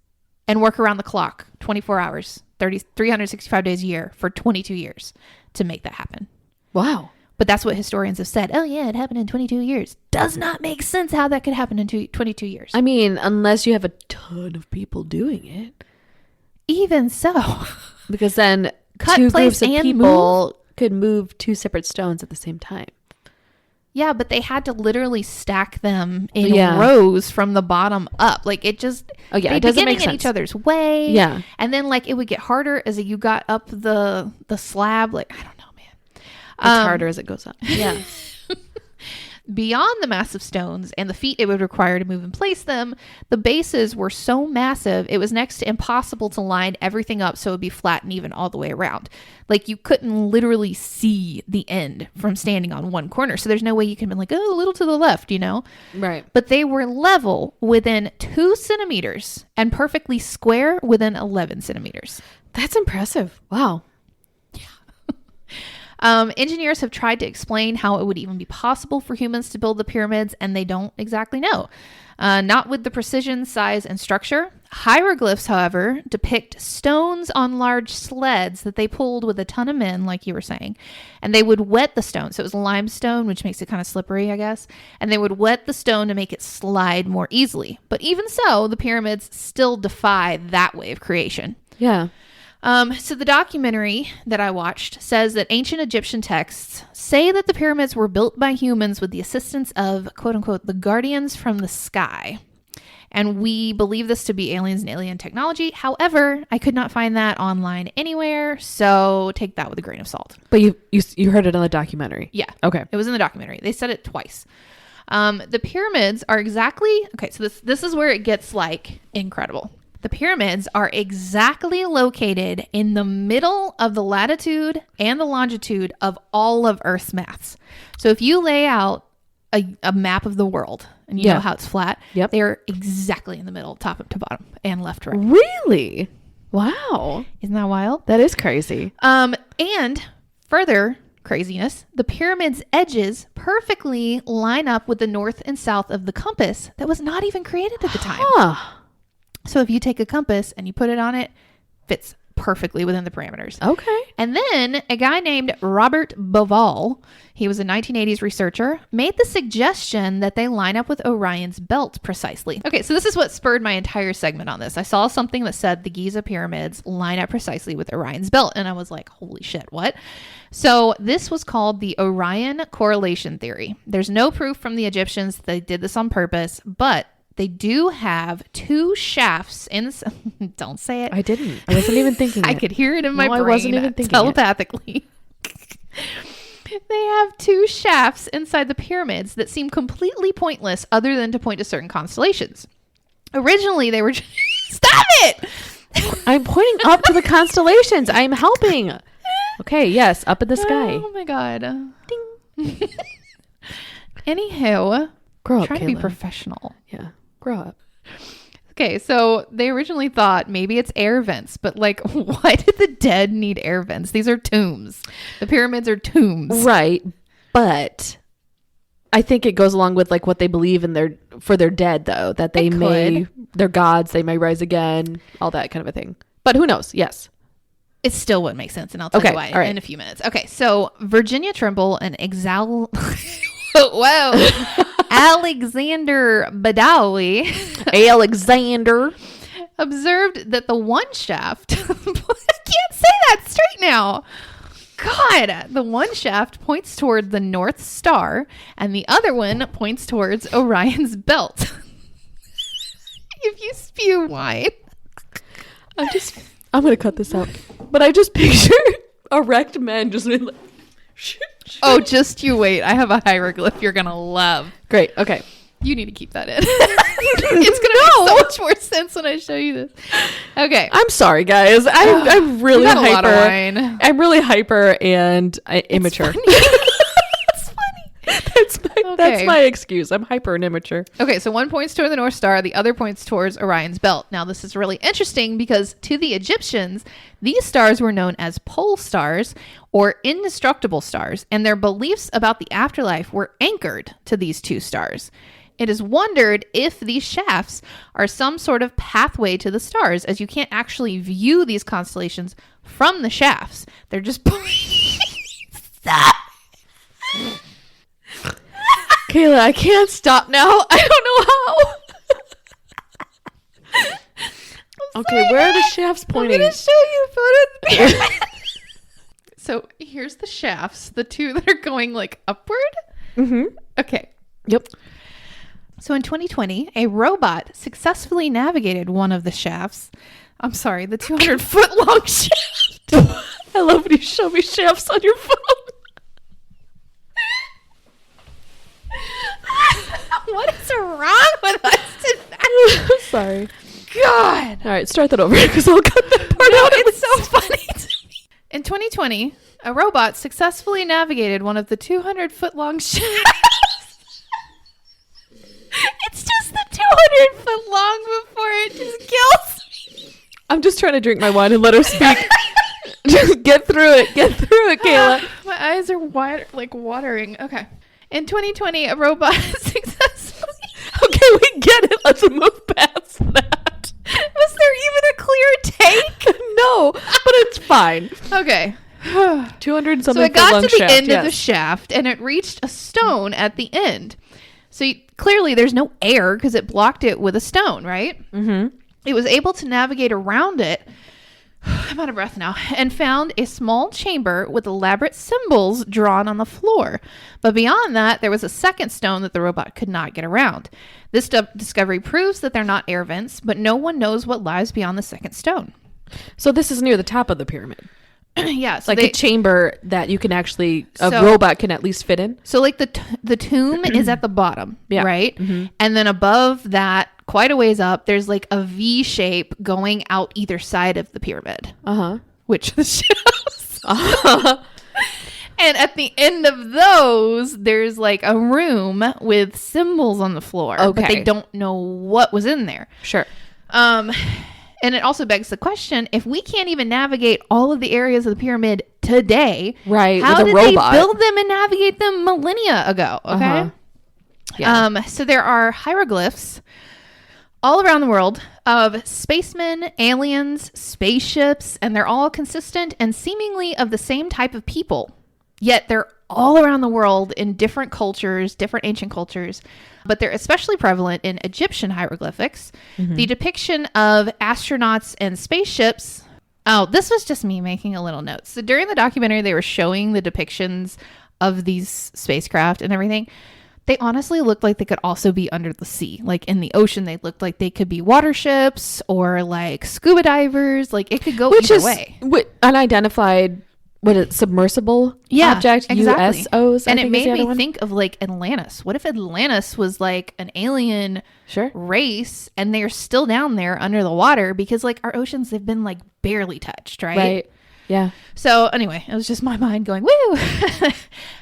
Speaker 1: and work around the clock 24 hours, 365 days a year for 22 years to make that happen.
Speaker 2: Wow.
Speaker 1: But that's what historians have said. Oh, yeah, it happened in 22 years. Does not make sense how that could happen in 22 years.
Speaker 2: I mean, unless you have a ton of people doing it.
Speaker 1: Even so.
Speaker 2: Because then
Speaker 1: Cut,
Speaker 2: two
Speaker 1: place,
Speaker 2: groups of
Speaker 1: and
Speaker 2: people could move 2 separate stones at the same time.
Speaker 1: Yeah, but they had to literally stack them in
Speaker 2: Yeah.
Speaker 1: rows from the bottom up. Like it just,
Speaker 2: Oh yeah,
Speaker 1: they'd
Speaker 2: it
Speaker 1: be
Speaker 2: doesn't
Speaker 1: getting
Speaker 2: make
Speaker 1: in
Speaker 2: sense.
Speaker 1: each other's way.
Speaker 2: Yeah.
Speaker 1: And then like it would get harder as you got up the slab. Like, I don't know, man.
Speaker 2: It's harder as it goes up. Yeah.
Speaker 1: Beyond the massive stones and the feet it would require to move and place them, the bases were so massive it was next to impossible to line everything up so it would be flat and even all the way around. Like, you couldn't literally see the end from standing on one corner. So there's no way you can be like, oh, a little to the left, you know?
Speaker 2: Right.
Speaker 1: But they were level within 2 centimeters and perfectly square within 11 centimeters.
Speaker 2: That's impressive. Wow.
Speaker 1: Engineers have tried to explain how it would even be possible for humans to build the pyramids, and they don't exactly know. Not with the precision, size, and structure. Hieroglyphs, however, depict stones on large sleds that they pulled with a ton of men, like you were saying, and they would wet the stone. So it was limestone, which makes it kind of slippery, I guess, and they would wet the stone to make it slide more easily. But even so, the pyramids still defy that way of creation.
Speaker 2: Yeah.
Speaker 1: So the documentary that I watched says that ancient Egyptian texts say that the pyramids were built by humans with the assistance of, quote unquote, the guardians from the sky. And we believe this to be aliens and alien technology. However, I could not find that online anywhere. So take that with a grain of salt.
Speaker 2: But you heard it on the documentary?
Speaker 1: Yeah.
Speaker 2: Okay.
Speaker 1: It was in the documentary. They said it twice. The pyramids are exactly... Okay, so this is where it gets, like, incredible. The pyramids are exactly located in the middle of the latitude and the longitude of all of Earth's mass. So if you lay out a map of the world and you know how it's flat, they're exactly in the middle, top to bottom and left to right.
Speaker 2: Really? Wow.
Speaker 1: Isn't that wild?
Speaker 2: That is crazy.
Speaker 1: And further craziness, the pyramid's edges perfectly line up with the north and south of the compass that was not even created at the time.
Speaker 2: Huh.
Speaker 1: So if you take a compass and you put it on it, fits perfectly within the parameters.
Speaker 2: Okay.
Speaker 1: And then a guy named Robert Baval, he was a 1980s researcher, made the suggestion that they line up with Orion's belt precisely. Okay, so this is what spurred my entire segment on this. I saw something that said the Giza pyramids line up precisely with Orion's belt, and I was like, holy shit, what? So this was called the Orion correlation theory. There's no proof from the Egyptians that they did this on purpose, but they do have 2 shafts in... Don't say it.
Speaker 2: I didn't. I wasn't even thinking
Speaker 1: I could hear it in my brain.
Speaker 2: I wasn't even thinking
Speaker 1: telepathically. They have 2 shafts inside the pyramids that seem completely pointless other than to point to certain constellations. Originally, they were... Stop it!
Speaker 2: I'm pointing up to the constellations. I'm helping. Okay, yes, up in the sky.
Speaker 1: Oh my God. Ding. Anywho,
Speaker 2: grow up,
Speaker 1: trying to be professional.
Speaker 2: Yeah, grow up.
Speaker 1: Okay, so they originally thought maybe it's air vents, but like, why did the dead need air vents? These are tombs. The pyramids are tombs.
Speaker 2: Right, but I think it goes along with like what they believe in for their dead, though, that they're gods, they may rise again, all that kind of a thing. But who knows? Yes.
Speaker 1: It still wouldn't make sense, and I'll tell you why in a few minutes. Okay, so Virginia Trimble and Alexander Badawi observed that the one shaft I can't say that straight now. God, the one shaft points toward the North Star and the other one points towards Orion's belt. If you spew wine.
Speaker 2: I'm going to cut this out. But I just picture erect men just like...
Speaker 1: Oh, just you wait. I have a hieroglyph you're going to love.
Speaker 2: Great. Okay.
Speaker 1: You need to keep that in. It's going to make so much more sense when I show you this. Okay.
Speaker 2: I'm sorry, guys. I'm really hyper.
Speaker 1: A lot of wine.
Speaker 2: I'm really hyper and immature.
Speaker 1: It's funny.
Speaker 2: That's my excuse. I'm hyper and immature.
Speaker 1: Okay, so one points toward the North Star, the other points towards Orion's belt. Now, this is really interesting because to the Egyptians, these stars were known as pole stars or indestructible stars, and their beliefs about the afterlife were anchored to these 2 stars. It is wondered if these shafts are some sort of pathway to the stars, as you can't actually view these constellations from the shafts. They're just... Stop!
Speaker 2: Kayla, I can't stop now. I don't know how. Okay, where are the shafts pointing?
Speaker 1: I'm going to show you a photo of the pyramid. So here's the shafts, the 2 that are going like upward.
Speaker 2: Mm-hmm.
Speaker 1: Okay.
Speaker 2: Yep.
Speaker 1: So in 2020, a robot successfully navigated one of the shafts. I'm sorry, the 200-foot long shaft.
Speaker 2: I love when you show me shafts on your phone. sorry.
Speaker 1: God.
Speaker 2: All right, start that over because I'll cut that part out.
Speaker 1: It's so funny to me. In 2020, a robot successfully navigated one of the 200-foot-long shafts. It's just the 200-foot long before it just kills me.
Speaker 2: I'm just trying to drink my wine and let her speak. Just get through it. Get through it, Kayla.
Speaker 1: My eyes are watering. Okay. In 2020, a robot successfully...
Speaker 2: Okay, we get it. Let's move past that.
Speaker 1: Was there even a clear take?
Speaker 2: No, but it's fine.
Speaker 1: Okay.
Speaker 2: 200 something
Speaker 1: So it got to the
Speaker 2: shaft,
Speaker 1: end of the shaft, and it reached a stone at the end. So clearly there's no air because it blocked it with a stone, right?
Speaker 2: Mm-hmm.
Speaker 1: It was able to navigate around it. I'm out of breath now. And found a small chamber with elaborate symbols drawn on the floor. But beyond that, there was a second stone that the robot could not get around. This discovery proves that they're not air vents, but no one knows what lies beyond the second stone.
Speaker 2: So this is near the top of the pyramid.
Speaker 1: Yeah. So
Speaker 2: like a chamber that you can actually, a
Speaker 1: So-
Speaker 2: robot can at least fit in.
Speaker 1: So like the tomb is at the bottom,
Speaker 2: Yeah.
Speaker 1: right?
Speaker 2: Mm-hmm.
Speaker 1: And then above that, quite a ways up, there's like a V shape going out either side of the pyramid,
Speaker 2: Uh-huh.
Speaker 1: which shows. And at the end of those, there's like a room with symbols on the floor, but
Speaker 2: Okay.
Speaker 1: they don't know what was in there.
Speaker 2: Sure.
Speaker 1: And it also begs the question, if we can't even navigate all of the areas of the pyramid today,
Speaker 2: Right,
Speaker 1: how
Speaker 2: with a
Speaker 1: did
Speaker 2: robot.
Speaker 1: they build them and navigate them millennia ago? Okay.
Speaker 2: Uh-huh. Yeah.
Speaker 1: So there are hieroglyphs all around the world of spacemen, aliens, spaceships, and they're all consistent and seemingly of the same type of people. Yet they're all around the world in different cultures, different ancient cultures, but they're especially prevalent in Egyptian hieroglyphics.
Speaker 2: Mm-hmm.
Speaker 1: The depiction of astronauts and spaceships. Oh, this was just me making a little note. So during the documentary, they were showing the depictions of these spacecraft and everything. They honestly looked like they could also be under the sea. Like in the ocean, they looked like they could be water ships or like scuba divers. Like it could go either way.
Speaker 2: Unidentified, submersible object,
Speaker 1: exactly.
Speaker 2: USOs.
Speaker 1: And it made me think of like Atlantis. What if Atlantis was like an alien race and they're still down there under the water because like our oceans have been like barely touched, right?
Speaker 2: Right. Yeah.
Speaker 1: So anyway, it was just my mind going, woo.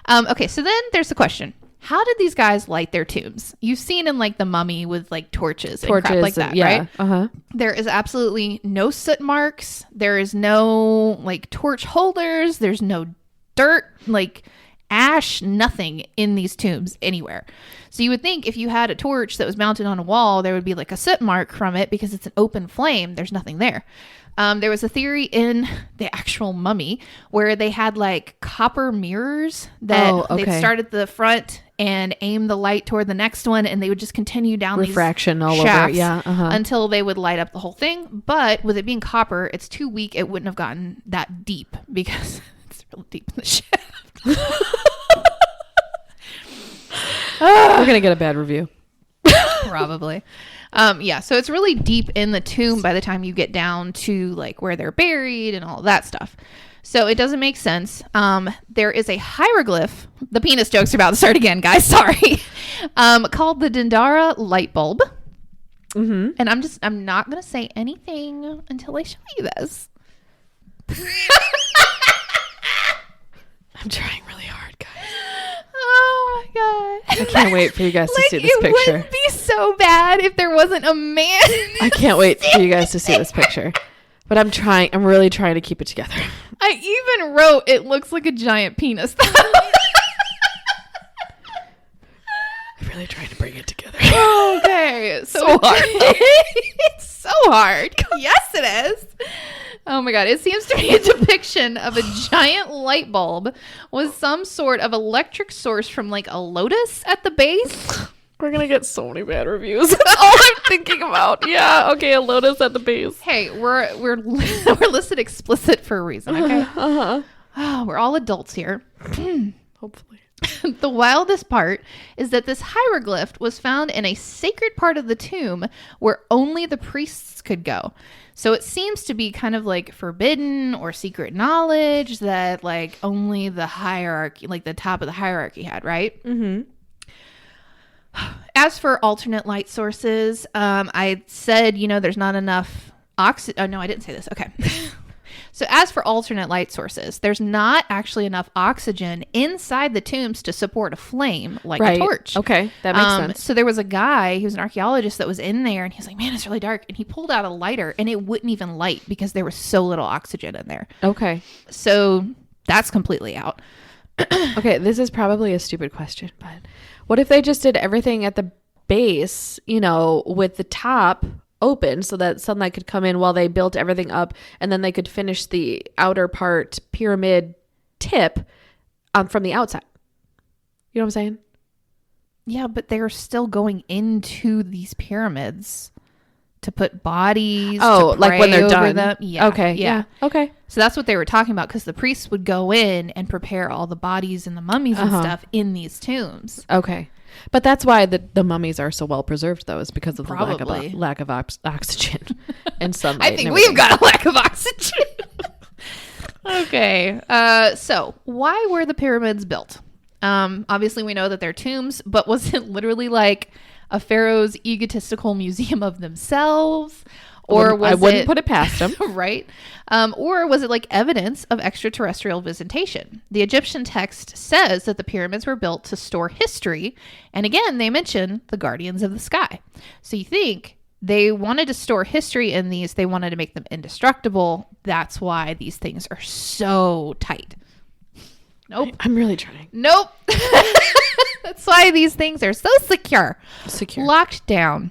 Speaker 1: Okay, so then there's the question. How did these guys light their tombs? You've seen in like The Mummy with like torches and crap like that, right?
Speaker 2: Uh-huh.
Speaker 1: There is absolutely no soot marks. There is no like torch holders. There's no dirt, like ash, nothing in these tombs anywhere. So you would think if you had a torch that was mounted on a wall, there would be like a soot mark from it because it's an open flame. There's nothing there. There was a theory in the actual mummy where they had like copper mirrors that they'd start at the front and aim the light toward the next one, and they would just continue down
Speaker 2: refraction
Speaker 1: these
Speaker 2: all
Speaker 1: shafts
Speaker 2: over, yeah,
Speaker 1: until they would light up the whole thing. But with it being copper, it's too weak. It wouldn't have gotten that deep because it's really deep in the shaft.
Speaker 2: We're gonna get a bad review.
Speaker 1: Probably. Yeah, so it's really deep in the tomb by the time you get down to like where they're buried and all that stuff. So it doesn't make sense. There is a hieroglyph. The penis jokes are about to start again, guys. Sorry. Called the Dandara light bulb.
Speaker 2: Mm-hmm.
Speaker 1: And I'm not going to say anything until I show you this.
Speaker 2: I'm trying really hard, guys.
Speaker 1: Oh my God.
Speaker 2: I can't wait for you guys to see this
Speaker 1: It
Speaker 2: picture.
Speaker 1: wouldn't be so bad if there wasn't a man.
Speaker 2: I can't wait for you guys to see this picture. But I'm really trying to keep it together.
Speaker 1: I even wrote, it looks like a giant penis.
Speaker 2: I'm really trying to bring it together.
Speaker 1: Okay.
Speaker 2: So hard.
Speaker 1: It's so hard. Yes, it is. Oh my God. It seems to be a depiction of a giant light bulb with some sort of electric source from like a lotus at the base.
Speaker 2: We're going to get so many bad reviews. That's all I'm thinking about. Yeah. Okay. A lotus at the base.
Speaker 1: Hey, we're listed explicit for a reason. Okay.
Speaker 2: Uh-huh.
Speaker 1: Oh, we're all adults here.
Speaker 2: Hopefully.
Speaker 1: The wildest part is that this hieroglyph was found in a sacred part of the tomb where only the priests could go. So it seems to be kind of like forbidden or secret knowledge that like only the hierarchy, like the top of the hierarchy had, right?
Speaker 2: Mm-hmm.
Speaker 1: As for alternate light sources, I said, there's not enough oxygen. Oh, no, I didn't say this. Okay. So as for alternate light sources, there's not actually enough oxygen inside the tombs to support a flame like a torch.
Speaker 2: Okay, that makes sense.
Speaker 1: So there was a guy, he was an archaeologist that was in there, and he was like, man, it's really dark. And he pulled out a lighter, and it wouldn't even light because there was so little oxygen in there.
Speaker 2: Okay.
Speaker 1: So that's completely out.
Speaker 2: Okay, this is probably a stupid question, but what if they just did everything at the base, with the top open so that sunlight could come in while they built everything up, and then they could finish the outer part pyramid tip from the outside? You know what I'm saying?
Speaker 1: Yeah, but they're still going into these pyramids to put bodies.
Speaker 2: Oh,
Speaker 1: to
Speaker 2: like when they're done.
Speaker 1: them. Yeah.
Speaker 2: Okay. Yeah. Okay.
Speaker 1: So that's what they were talking about, because the priests would go in and prepare all the bodies and the mummies and stuff in these tombs.
Speaker 2: Okay. But that's why the mummies are so well preserved, though, is because of the
Speaker 1: Probably.
Speaker 2: lack of oxygen and sunlight.
Speaker 1: I think we've got a lack of oxygen. Okay. So why were the pyramids built? Obviously, we know that they're tombs, but was it literally like a pharaoh's egotistical museum of themselves? Or
Speaker 2: I wouldn't put it past them.
Speaker 1: Right? Or was it like evidence of extraterrestrial visitation? The Egyptian text says that the pyramids were built to store history. And again, they mention the guardians of the sky. So you think they wanted to store history in these. They wanted to make them indestructible. That's why these things are so tight. Nope.
Speaker 2: I'm really trying.
Speaker 1: Nope. That's why these things are so secure. Locked down.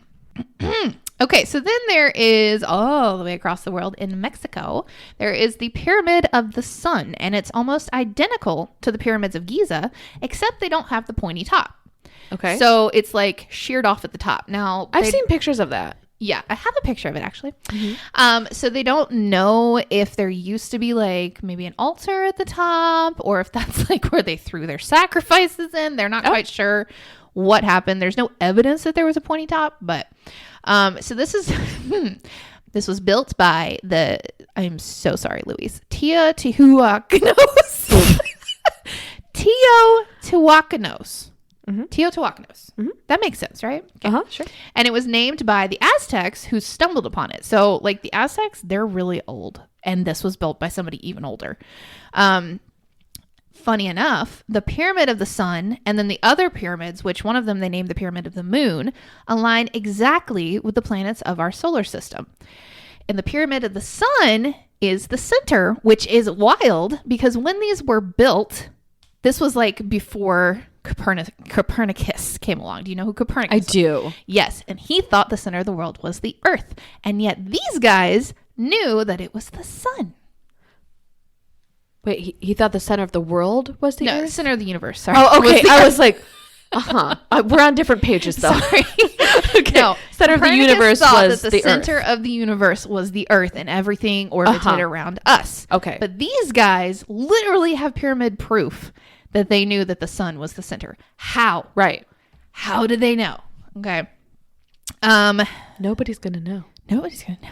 Speaker 1: Okay, so then there is, all the way across the world in Mexico, there is the Pyramid of the Sun, and it's almost identical to the pyramids of Giza, except they don't have the pointy top.
Speaker 2: Okay.
Speaker 1: So it's like sheared off at the top. Now,
Speaker 2: I've seen pictures of that.
Speaker 1: Yeah, I have a picture of it, actually. Mm-hmm. So they don't know if there used to be like maybe an altar at the top, or if that's like where they threw their sacrifices in. They're not quite sure what happened. There's no evidence that there was a pointy top, but so this is this was built by I'm so sorry, Luis, Teotihuacanos. Teotihuacanos. Mm-hmm. Teotihuacanos. Mm-hmm. That makes sense, right? Okay.
Speaker 2: Sure.
Speaker 1: And it was named by the Aztecs, who stumbled upon it. So like the Aztecs, they're really old, and this was built by somebody even older. Funny enough, the Pyramid of the Sun and then the other pyramids, which one of them they named the Pyramid of the Moon, align exactly with the planets of our solar system. And the Pyramid of the Sun is the center, which is wild because when these were built, this was like before Copernicus came along. Do you know who Copernicus
Speaker 2: I do.
Speaker 1: Yes. And he thought the center of the world was the Earth. And yet these guys knew that it was the sun.
Speaker 2: Wait, he thought the center of the world was the Earth?
Speaker 1: No, center of the universe. Sorry.
Speaker 2: Oh, okay. I was like, we're on different pages, though.
Speaker 1: Sorry.
Speaker 2: Okay. No, center of the universe was
Speaker 1: that
Speaker 2: the
Speaker 1: center
Speaker 2: Earth.
Speaker 1: of the universe was the Earth, and everything orbited around us.
Speaker 2: Okay.
Speaker 1: But these guys literally have pyramid proof that they knew that the sun was the center. How?
Speaker 2: Right.
Speaker 1: How did they know? Okay.
Speaker 2: Nobody's gonna know.
Speaker 1: Nobody's gonna know.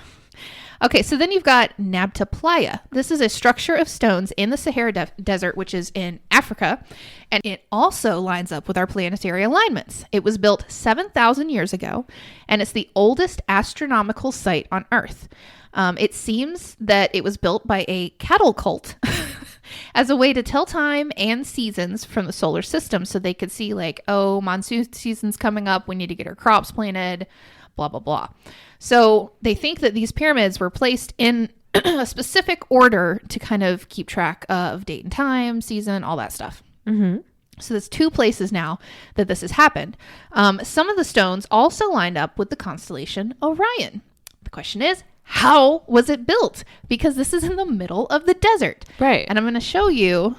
Speaker 1: Okay, so then you've got Nabta Playa. This is a structure of stones in the Sahara Desert, which is in Africa, and it also lines up with our planetary alignments. It was built 7,000 years ago, and it's the oldest astronomical site on Earth. It seems that it was built by a cattle cult as a way to tell time and seasons from the solar system, so they could see like, oh, monsoon season's coming up, we need to get our crops planted, blah, blah, blah. So they think that these pyramids were placed in a specific order to kind of keep track of date and time, season, all that stuff. Mm-hmm. So there's two places now that this has happened. Some of the stones also lined up with the constellation Orion. The question is, how was it built? Because this is in the middle of the desert.
Speaker 2: Right.
Speaker 1: And I'm going to show you.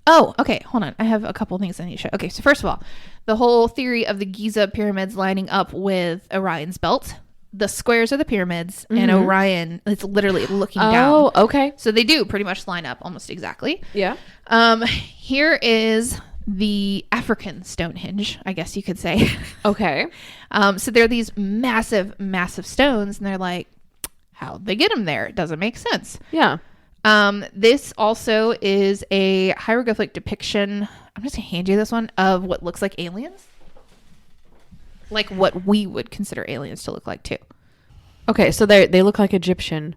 Speaker 1: Oh, okay. Hold on. I have a couple things I need to show. Okay. So first of all, the whole theory of the Giza pyramids lining up with Orion's belt. The squares are the pyramids, and Orion, it's literally looking down.
Speaker 2: Oh, okay.
Speaker 1: So they do pretty much line up almost exactly.
Speaker 2: Yeah.
Speaker 1: Here is the African Stonehenge, I guess you could say.
Speaker 2: Okay.
Speaker 1: So they're these massive, massive stones, and they're like, how'd they get them there? It doesn't make sense.
Speaker 2: Yeah.
Speaker 1: This also is a hieroglyphic depiction. I'm just going to hand you this one of what looks like aliens. like what we would consider aliens to look like too.
Speaker 2: Okay, so they look like Egyptian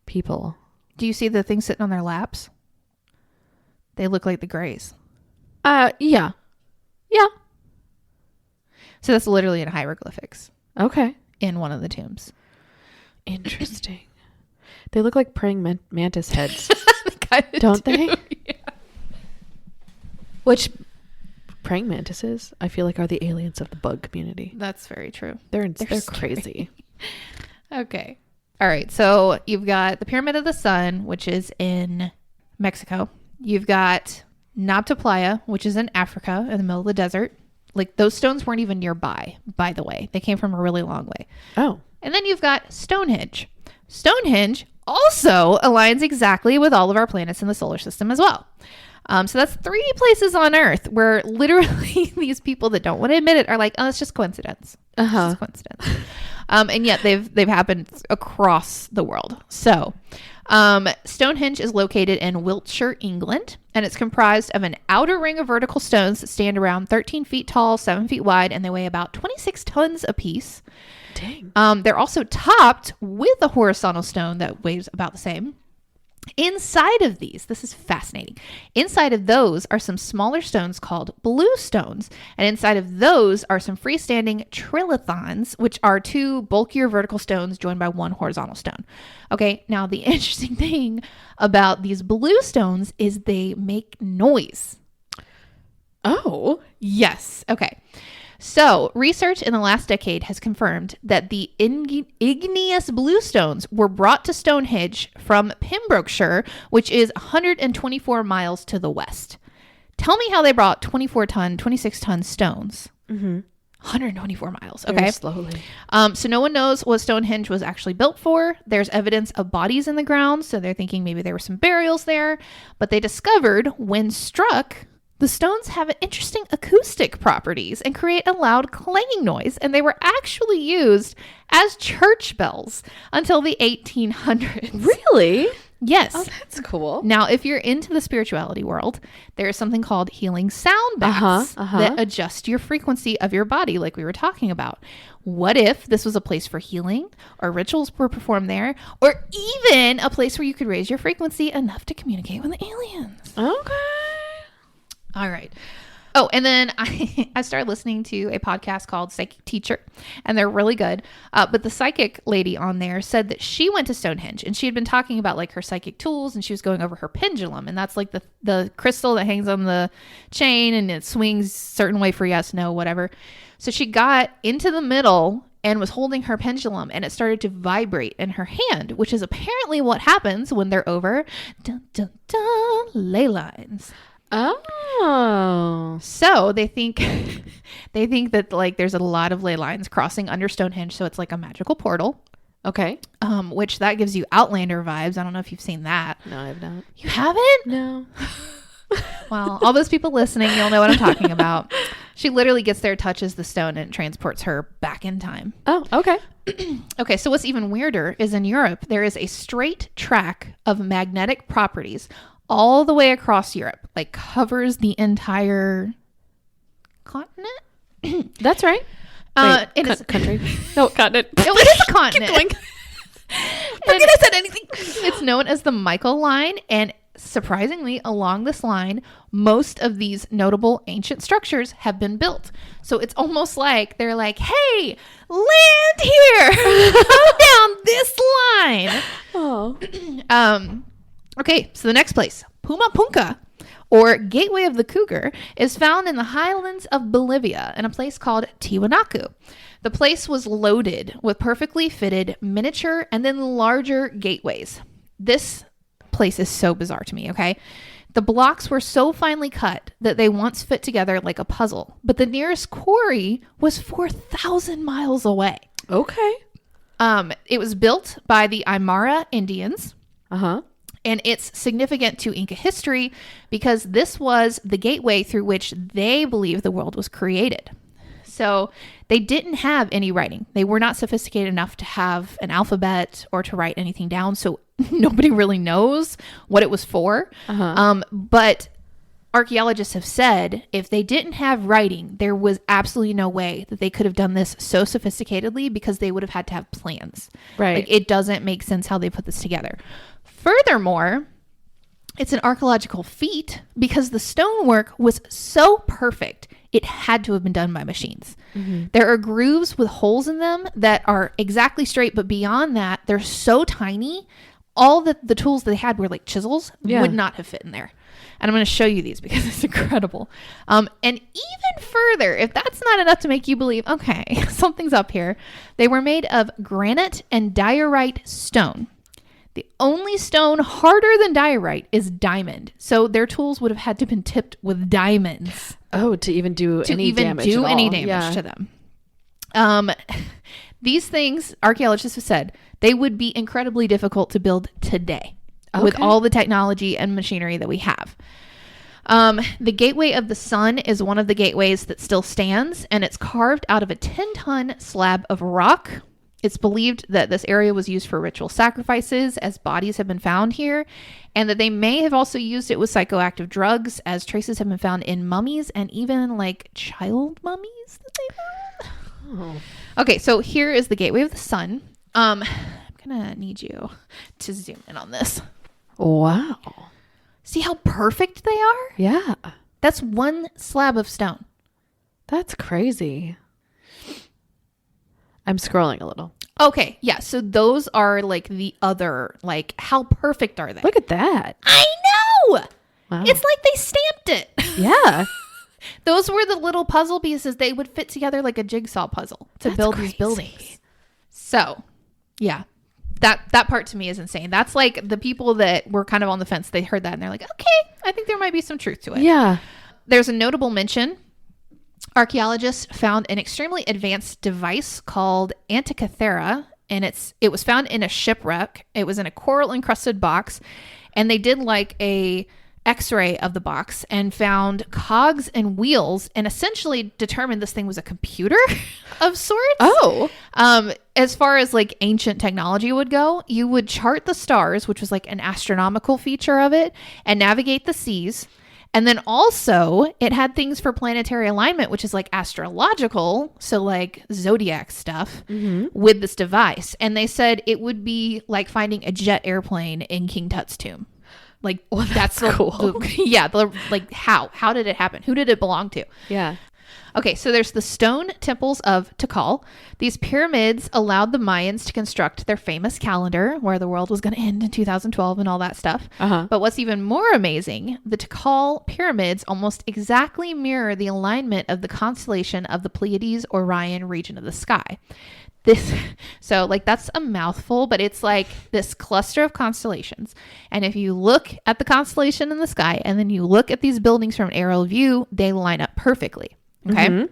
Speaker 2: people.
Speaker 1: Do you see the things sitting on their laps? They look like the Greys.
Speaker 2: Yeah.
Speaker 1: So that's literally in hieroglyphics
Speaker 2: Okay.
Speaker 1: in one of the tombs.
Speaker 2: Interesting. They look like praying mantis heads,
Speaker 1: Kinda
Speaker 2: don't
Speaker 1: do.
Speaker 2: they?
Speaker 1: Yeah.
Speaker 2: Which praying mantises, I feel like, are the aliens of the bug community.
Speaker 1: That's very true.
Speaker 2: They're
Speaker 1: scary.
Speaker 2: crazy.
Speaker 1: Okay. All right. So you've got the Pyramid of the Sun, which is in Mexico. You've got Nabta Playa, which is in Africa in the middle of the desert. Like those stones weren't even nearby, by the way. They came from a really long way.
Speaker 2: Oh.
Speaker 1: And then you've got Stonehenge. Stonehenge also aligns exactly with all of our planets in the solar system as well. So that's 3 places on Earth where literally these people that don't want to admit it are like, oh, it's just coincidence. It's just coincidence. And yet they've happened across the world. So Stonehenge is located in Wiltshire, England, and it's comprised of an outer ring of vertical stones that stand around 13 feet tall, 7 feet wide, and they weigh about 26 tons apiece.
Speaker 2: Dang.
Speaker 1: They're also topped with a horizontal stone that weighs about the same. Inside of these, this is fascinating. Inside of those are some smaller stones called blue stones. And inside of those are some freestanding trilithons, which are 2 bulkier vertical stones joined by 1 horizontal stone. Okay, now the interesting thing about these blue stones is they make noise.
Speaker 2: Oh.
Speaker 1: Yes. Okay. So, research in the last decade has confirmed that the igneous bluestones were brought to Stonehenge from Pembrokeshire, which is 124 miles to the west. Tell me how they brought 26-ton stones. 124 miles. Okay.
Speaker 2: Very slowly.
Speaker 1: So no one knows what Stonehenge was actually built for. There's evidence of bodies in the ground, so they're thinking maybe there were some burials there. But they discovered when struck, the stones have interesting acoustic properties and create a loud clanging noise, and they were actually used as church bells until the 1800s.
Speaker 2: Really?
Speaker 1: Yes.
Speaker 2: Oh, that's cool.
Speaker 1: Now, if you're into the spirituality world, there is something called healing sound baths that adjust your frequency of your body, like we were talking about. What if this was a place for healing, or rituals were performed there, or even a place where you could raise your frequency enough to communicate with the aliens?
Speaker 2: Okay.
Speaker 1: All right. Oh, and then I started listening to a podcast called Psychic Teacher, and they're really good. But the psychic lady on there said that she went to Stonehenge, and she had been talking about like her psychic tools, and she was going over her pendulum, and that's like the crystal that hangs on the chain, and it swings a certain way for yes, no, whatever. So she got into the middle and was holding her pendulum, and it started to vibrate in her hand, which is apparently what happens when they're over dun, dun, dun, ley lines.
Speaker 2: Oh.
Speaker 1: So they think that like there's a lot of ley lines crossing under Stonehenge, so it's like a magical portal.
Speaker 2: Okay.
Speaker 1: Which that gives you Outlander vibes. I don't know if you've seen that.
Speaker 2: No, I have not.
Speaker 1: You haven't?
Speaker 2: No.
Speaker 1: Well, all those people listening, you'll know what I'm talking about. She literally gets there, touches the stone, and it transports her back in time.
Speaker 2: Oh, okay.
Speaker 1: Okay, so what's even weirder is in Europe, there is a straight track of magnetic properties all the way across Europe, like covers the entire continent.
Speaker 2: That's right.
Speaker 1: It is
Speaker 2: country. No, continent.
Speaker 1: No, it is a continent.
Speaker 2: Keep going.
Speaker 1: Forget I said anything. It's known as the Michael Line, and surprisingly, along this line, most of these notable ancient structures have been built. So it's almost like they're like, hey, land here. Come down this line.
Speaker 2: Oh.
Speaker 1: Okay, so the next place, Pumapunka, or Gateway of the Cougar, is found in the highlands of Bolivia in a place called Tiwanaku. The place was loaded with perfectly fitted miniature and then larger gateways. This place is so bizarre to me, okay? The blocks were so finely cut that they once fit together like a puzzle, but the nearest quarry was 4,000 miles away.
Speaker 2: Okay.
Speaker 1: It was built by the Aymara Indians.
Speaker 2: Uh-huh.
Speaker 1: And it's significant to Inca history because this was the gateway through which they believe the world was created. So they didn't have any writing. They were not sophisticated enough to have an alphabet or to write anything down. So nobody really knows what it was for.
Speaker 2: Uh-huh.
Speaker 1: But archaeologists have said if they didn't have writing, there was absolutely no way that they could have done this so sophisticatedly, because they would have had to have plans.
Speaker 2: Right.
Speaker 1: Like, it doesn't make sense how they put this together. Furthermore, it's an archaeological feat because the stonework was so perfect, it had to have been done by machines. Mm-hmm. There are grooves with holes in them that are exactly straight, but beyond that, they're so tiny. All the tools they had were like chisels, would not have fit in there. And I'm going to show you these because it's incredible. And even further, if that's not enough to make you believe, okay, something's up here, they were made of granite and diorite stone. The only stone harder than diorite is diamond. So their tools would have had to have been tipped with diamonds.
Speaker 2: Oh, to even do any damage
Speaker 1: to them. These things, archaeologists have said, they would be incredibly difficult to build today with all the technology and machinery that we have. The Gateway of the Sun is one of the gateways that still stands, and it's carved out of a 10-ton slab of rock. It's believed that this area was used for ritual sacrifices, as bodies have been found here, and that they may have also used it with psychoactive drugs, as traces have been found in mummies and even like child mummies that they found. Oh. Okay, so here is the Gateway of the Sun. I'm gonna need you to zoom in on this.
Speaker 2: Wow.
Speaker 1: See how perfect they are?
Speaker 2: Yeah.
Speaker 1: That's one slab of stone.
Speaker 2: That's crazy. I'm scrolling a little.
Speaker 1: Okay, yeah. So those are like the other, like, how perfect are they?
Speaker 2: Look at that.
Speaker 1: I know.
Speaker 2: Wow.
Speaker 1: It's like they stamped it.
Speaker 2: Yeah.
Speaker 1: Those were the little puzzle pieces. They would fit together like a jigsaw puzzle to build these buildings. So, yeah. That part to me is insane. That's like the people that were kind of on the fence. They heard that and they're like, okay, I think there might be some truth to it.
Speaker 2: Yeah.
Speaker 1: There's a notable mention. Archaeologists found an extremely advanced device called Antikythera, and it was found in a shipwreck. It was in a coral encrusted box, and they did like a X-ray of the box and found cogs and wheels, and essentially determined this thing was a computer of sorts.
Speaker 2: Oh.
Speaker 1: As far as like ancient technology would go, you would chart the stars, which was like an astronomical feature of it, and navigate the seas. And then also it had things for planetary alignment, which is like astrological. So like zodiac stuff with this device. And they said it would be like finding a jet airplane in King Tut's tomb. Like, well, that's
Speaker 2: cool.
Speaker 1: Like how did it happen? Who did it belong to?
Speaker 2: Yeah.
Speaker 1: Okay, so there's the stone temples of Tikal. These pyramids allowed the Mayans to construct their famous calendar where the world was going to end in 2012 and all that stuff. Uh-huh. But what's even more amazing, the Tikal pyramids almost exactly mirror the alignment of the constellation of the Pleiades Orion region of the sky. So like that's a mouthful, but it's like this cluster of constellations. And if you look at the constellation in the sky and then you look at these buildings from an aerial view, they line up perfectly. Okay.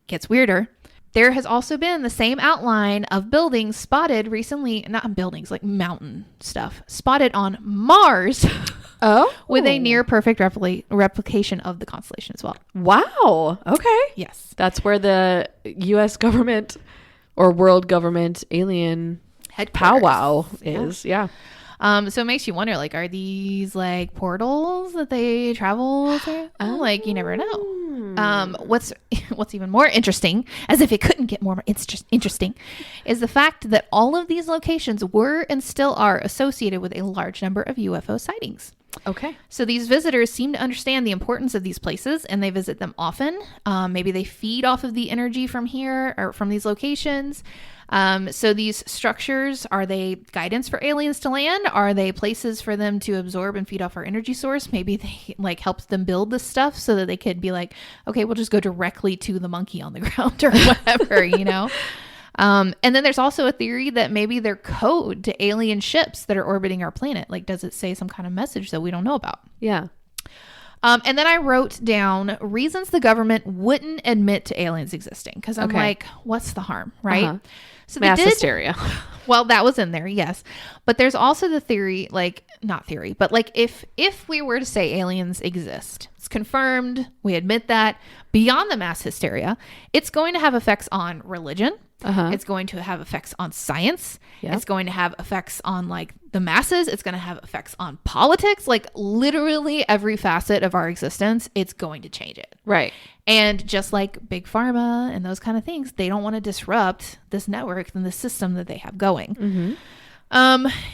Speaker 1: Gets weirder. There has also been the same outline of buildings spotted recently, not buildings, like mountain stuff, spotted on Mars. Oh, with a near perfect replication of the constellation as well.
Speaker 2: Wow. Okay.
Speaker 1: Yes.
Speaker 2: That's where the U.S. government or world government alien powwow is. Yeah.
Speaker 1: So it makes you wonder, like, are these like portals that they travel through? Like, you never know. What's even more interesting, as if it couldn't get more interesting, is the fact that all of these locations were and still are associated with a large number of UFO sightings.
Speaker 2: Okay.
Speaker 1: So these visitors seem to understand the importance of these places, and they visit them often. Maybe they feed off of the energy from here or from these locations. So these structures, are they guidance for aliens to land? Are they places for them to absorb and feed off our energy source? Maybe they like helped them build this stuff so that they could be like, okay, we'll just go directly to the monkey on the ground or whatever, you know? And then there's also a theory that maybe they're code to alien ships that are orbiting our planet. Like, does it say some kind of message that we don't know about?
Speaker 2: Yeah.
Speaker 1: And then I wrote down reasons the government wouldn't admit to aliens existing. Because I'm like, what's the harm, right?
Speaker 2: Uh-huh.
Speaker 1: So
Speaker 2: mass hysteria.
Speaker 1: Well, that was in there, yes. But there's also the theory, like, not theory, but like if we were to say aliens exist, it's confirmed, we admit that, beyond the mass hysteria, it's going to have effects on religion. Uh-huh. It's going to have effects on science. Yep. It's going to have effects on like the masses. It's going to have effects on politics. Like literally every facet of our existence, it's going to change it.
Speaker 2: Right.
Speaker 1: And just like big pharma and those kind of things, they don't want to disrupt this network and the system that they have going.
Speaker 2: Mm-hmm.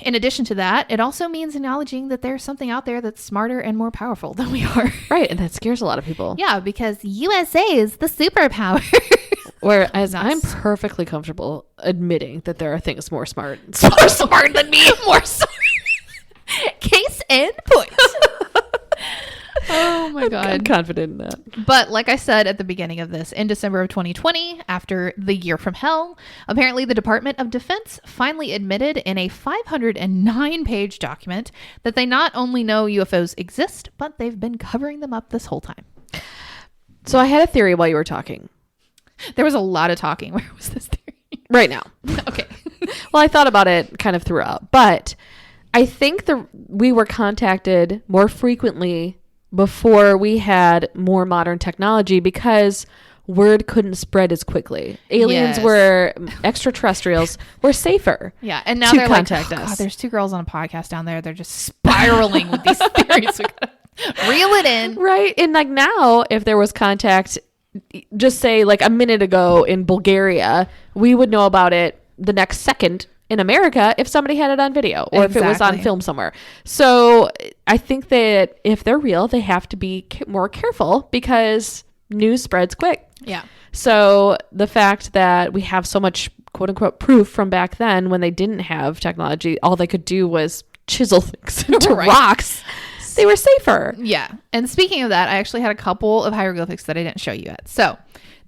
Speaker 1: In addition to that, it also means acknowledging that there's something out there that's smarter and more powerful than we are.
Speaker 2: Right. And that scares a lot of people.
Speaker 1: Yeah, because USA is the superpower.
Speaker 2: Whereas I'm perfectly comfortable admitting that there are things more smart than me.
Speaker 1: More smart. Case in point. Oh my God.
Speaker 2: I'm confident in that.
Speaker 1: But like I said at the beginning of this, in December of 2020, after the year from hell, apparently the Department of Defense finally admitted in a 509-page document that they not only know UFOs exist, but they've been covering them up this whole time.
Speaker 2: So I had a theory while you were talking.
Speaker 1: There was a lot of talking. Where was this theory?
Speaker 2: Right now.
Speaker 1: Okay.
Speaker 2: Well, I thought about it kind of throughout, but I think we were contacted more frequently before we had more modern technology because word couldn't spread as quickly. Aliens were extraterrestrials were safer.
Speaker 1: Yeah, and now
Speaker 2: to
Speaker 1: they're
Speaker 2: contact
Speaker 1: like,
Speaker 2: us.
Speaker 1: God, there's two girls on a podcast down there. They're just spiraling with these theories. We gotta reel it in.
Speaker 2: Right. And like now, if there was contact, just say like a minute ago in Bulgaria, we would know about it the next second in America if somebody had it on video or if it was on film somewhere. So I think that if they're real, they have to be more careful because news spreads quick.
Speaker 1: Yeah.
Speaker 2: So the fact that we have so much quote unquote proof from back then when they didn't have technology, all they could do was chisel things into rocks. They were safer.
Speaker 1: Yeah. And speaking of that, I actually had a couple of hieroglyphics that I didn't show you yet. So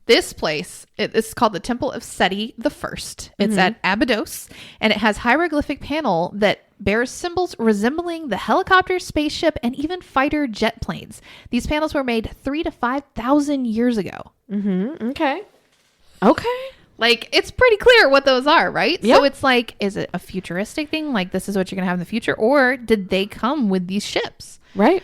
Speaker 1: this place, this is called the Temple of Seti the First. It's at Abydos, and it has hieroglyphic panel that bears symbols resembling the helicopter, spaceship, and even fighter jet planes. These panels were made 3,000 to 5,000 years ago.
Speaker 2: Mm-hmm. Okay.
Speaker 1: Like, it's pretty clear what those are, right?
Speaker 2: Yep.
Speaker 1: So it's like, is it a futuristic thing? Like, this is what you're going to have in the future? Or did they come with these ships?
Speaker 2: Right.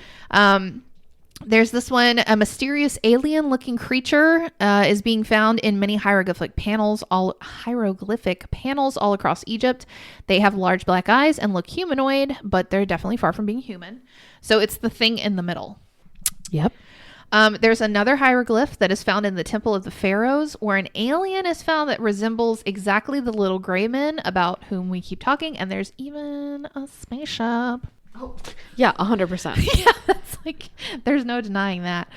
Speaker 1: There's this one, a mysterious alien-looking creature is being found in many hieroglyphic panels all across Egypt. They have large black eyes and look humanoid, but they're definitely far from being human. So it's the thing in the middle.
Speaker 2: Yep.
Speaker 1: There's another hieroglyph that is found in the Temple of the Pharaohs, where an alien is found that resembles exactly the little gray men about whom we keep talking, and there's even a spaceship.
Speaker 2: Oh, yeah, 100%.
Speaker 1: Yeah, that's like, there's no denying that.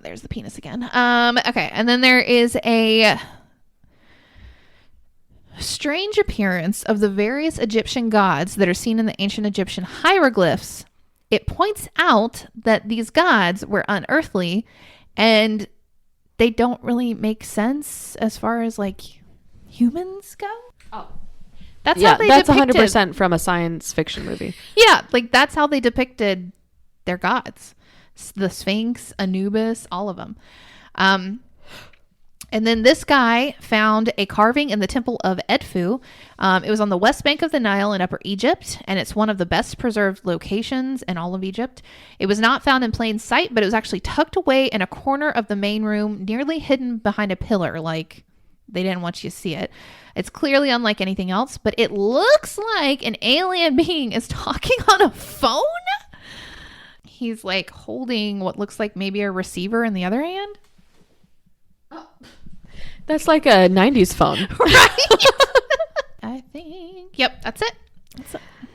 Speaker 1: There's the penis again. Okay, and then there is a strange appearance of the various Egyptian gods that are seen in the ancient Egyptian hieroglyphs. It points out that these gods were unearthly and they don't really make sense as far as like humans go.
Speaker 2: Oh.
Speaker 1: That's how they
Speaker 2: that's
Speaker 1: depicted,
Speaker 2: 100% from a science fiction movie.
Speaker 1: Yeah, like that's how they depicted their gods. The Sphinx, Anubis, all of them. And then this guy found a carving in the Temple of Edfu. It was on the west bank of the Nile in Upper Egypt, and it's one of the best preserved locations in all of Egypt. It was not found in plain sight, but it was actually tucked away in a corner of the main room, nearly hidden behind a pillar, like they didn't want you to see it. It's clearly unlike anything else, but it looks like an alien being is talking on a phone. He's like holding what looks like maybe a receiver in the other hand.
Speaker 2: Oh. That's like a 90s phone.
Speaker 1: Right? I think. Yep, that's it.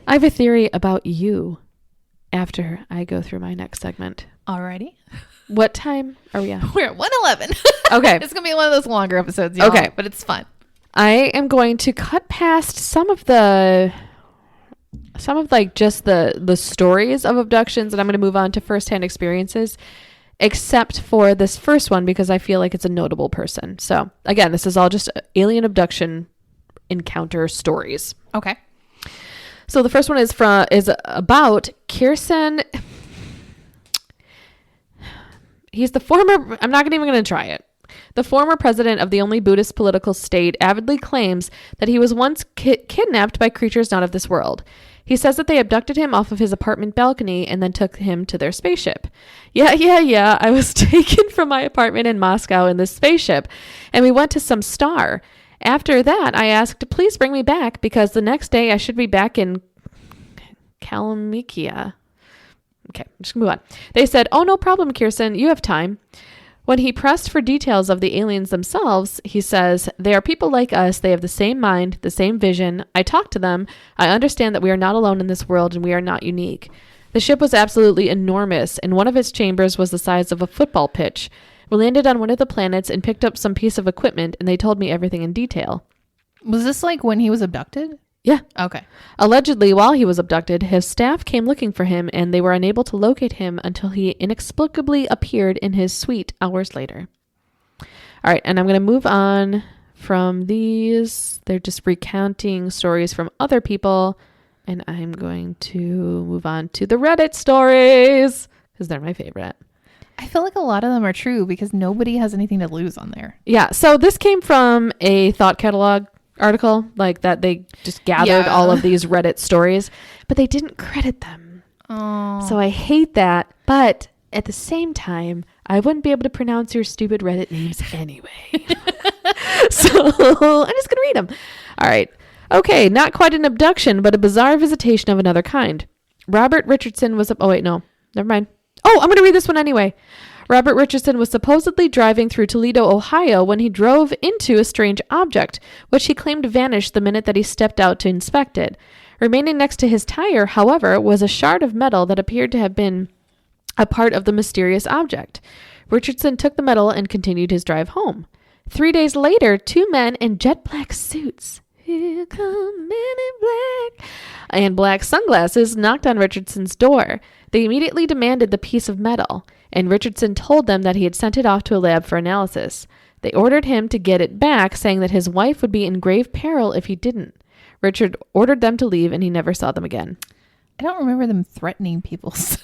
Speaker 2: I have a theory about you after I go through my next segment.
Speaker 1: Alrighty.
Speaker 2: What time are we at?
Speaker 1: We're at 1:11.
Speaker 2: Okay.
Speaker 1: It's going to be one of those longer episodes, y'all.
Speaker 2: Okay.
Speaker 1: But it's fun.
Speaker 2: I am going to cut past some of like just the stories of abductions, and I'm going to move on to firsthand experiences, except for this first one because I feel like it's a notable person. So again, this is all just alien abduction encounter stories.
Speaker 1: Okay.
Speaker 2: So the first one is about Kirsten. He's the former, I'm not even going to try it. The former president of the only Buddhist political state avidly claims that he was once kidnapped by creatures not of this world. He says that they abducted him off of his apartment balcony and then took him to their spaceship. Yeah. I was taken from my apartment in Moscow in this spaceship, and we went to some star. After that, I asked, please bring me back because the next day I should be back in Kalamikia. Okay, I'm just gonna move on. They said, oh, no problem, Kirsten. You have time. When he pressed for details of the aliens themselves, he says, they are people like us. They have the same mind, the same vision. I talked to them. I understand that we are not alone in this world and we are not unique. The ship was absolutely enormous, and one of its chambers was the size of a football pitch. We landed on one of the planets and picked up some piece of equipment, and they told me everything in detail.
Speaker 1: Was this like when he was abducted?
Speaker 2: Yeah.
Speaker 1: Okay.
Speaker 2: Allegedly, while he was abducted, his staff came looking for him, and they were unable to locate him until he inexplicably appeared in his suite hours later. All right, and I'm going to move on from these. They're just recounting stories from other people, and I'm going to move on to the Reddit stories, because they're my favorite.
Speaker 1: I feel like a lot of them are true because nobody has anything to lose on there.
Speaker 2: Yeah, so this came from a Thought Catalog article, like that they just gathered all of these Reddit stories, but they didn't credit them.
Speaker 1: Oh.
Speaker 2: So I hate that, but at the same time, I wouldn't be able to pronounce your stupid Reddit names anyway. So I'm just gonna read them. All right. Okay, not quite an abduction, but a bizarre visitation of another kind. Robert Richardson was oh wait, no, never mind. Oh, I'm gonna read this one anyway. Robert Richardson was supposedly driving through Toledo, Ohio, when he drove into a strange object, which he claimed vanished the minute that he stepped out to inspect it. Remaining next to his tire, however, was a shard of metal that appeared to have been a part of the mysterious object. Richardson took the metal and continued his drive home. 3 days later, 2 men in jet black suits, here come men in black, and black sunglasses knocked on Richardson's door. They immediately demanded the piece of metal, and Richardson told them that he had sent it off to a lab for analysis. They ordered him to get it back, saying that his wife would be in grave peril if he didn't. Richard ordered them to leave, and he never saw them again.
Speaker 1: I don't remember them threatening people's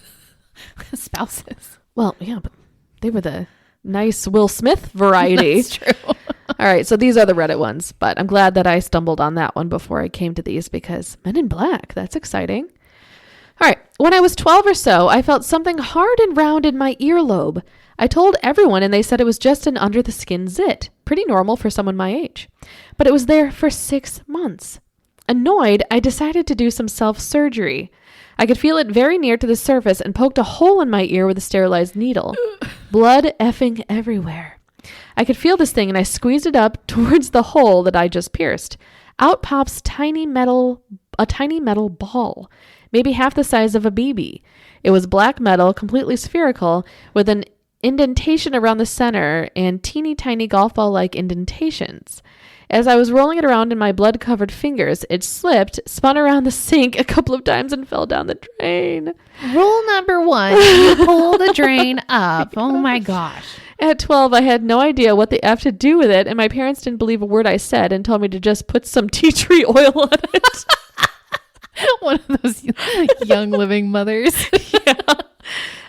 Speaker 1: spouses.
Speaker 2: Well, yeah, but they were the nice Will Smith variety.
Speaker 1: That's true.
Speaker 2: All right, so these are the Reddit ones, but I'm glad that I stumbled on that one before I came to these because Men in Black, that's exciting. All right, when I was 12 or so, I felt something hard and round in my earlobe. I told everyone and they said it was just an under-the-skin zit. Pretty normal for someone my age. But it was there for 6 months. Annoyed, I decided to do some self-surgery. I could feel it very near to the surface and poked a hole in my ear with a sterilized needle. Blood effing everywhere. I could feel this thing and I squeezed it up towards the hole that I just pierced. Out pops a tiny metal ball, maybe half the size of a BB. It was black metal, completely spherical, with an indentation around the center and teeny tiny golf ball-like indentations. As I was rolling it around in my blood-covered fingers, it slipped, spun around the sink a couple of times, and fell down the drain.
Speaker 1: Rule number 1, you pull the drain up. Oh my gosh.
Speaker 2: At 12, I had no idea what the F to do with it, and my parents didn't believe a word I said and told me to just put some tea tree oil on it.
Speaker 1: One of those young living mothers.
Speaker 2: Yeah.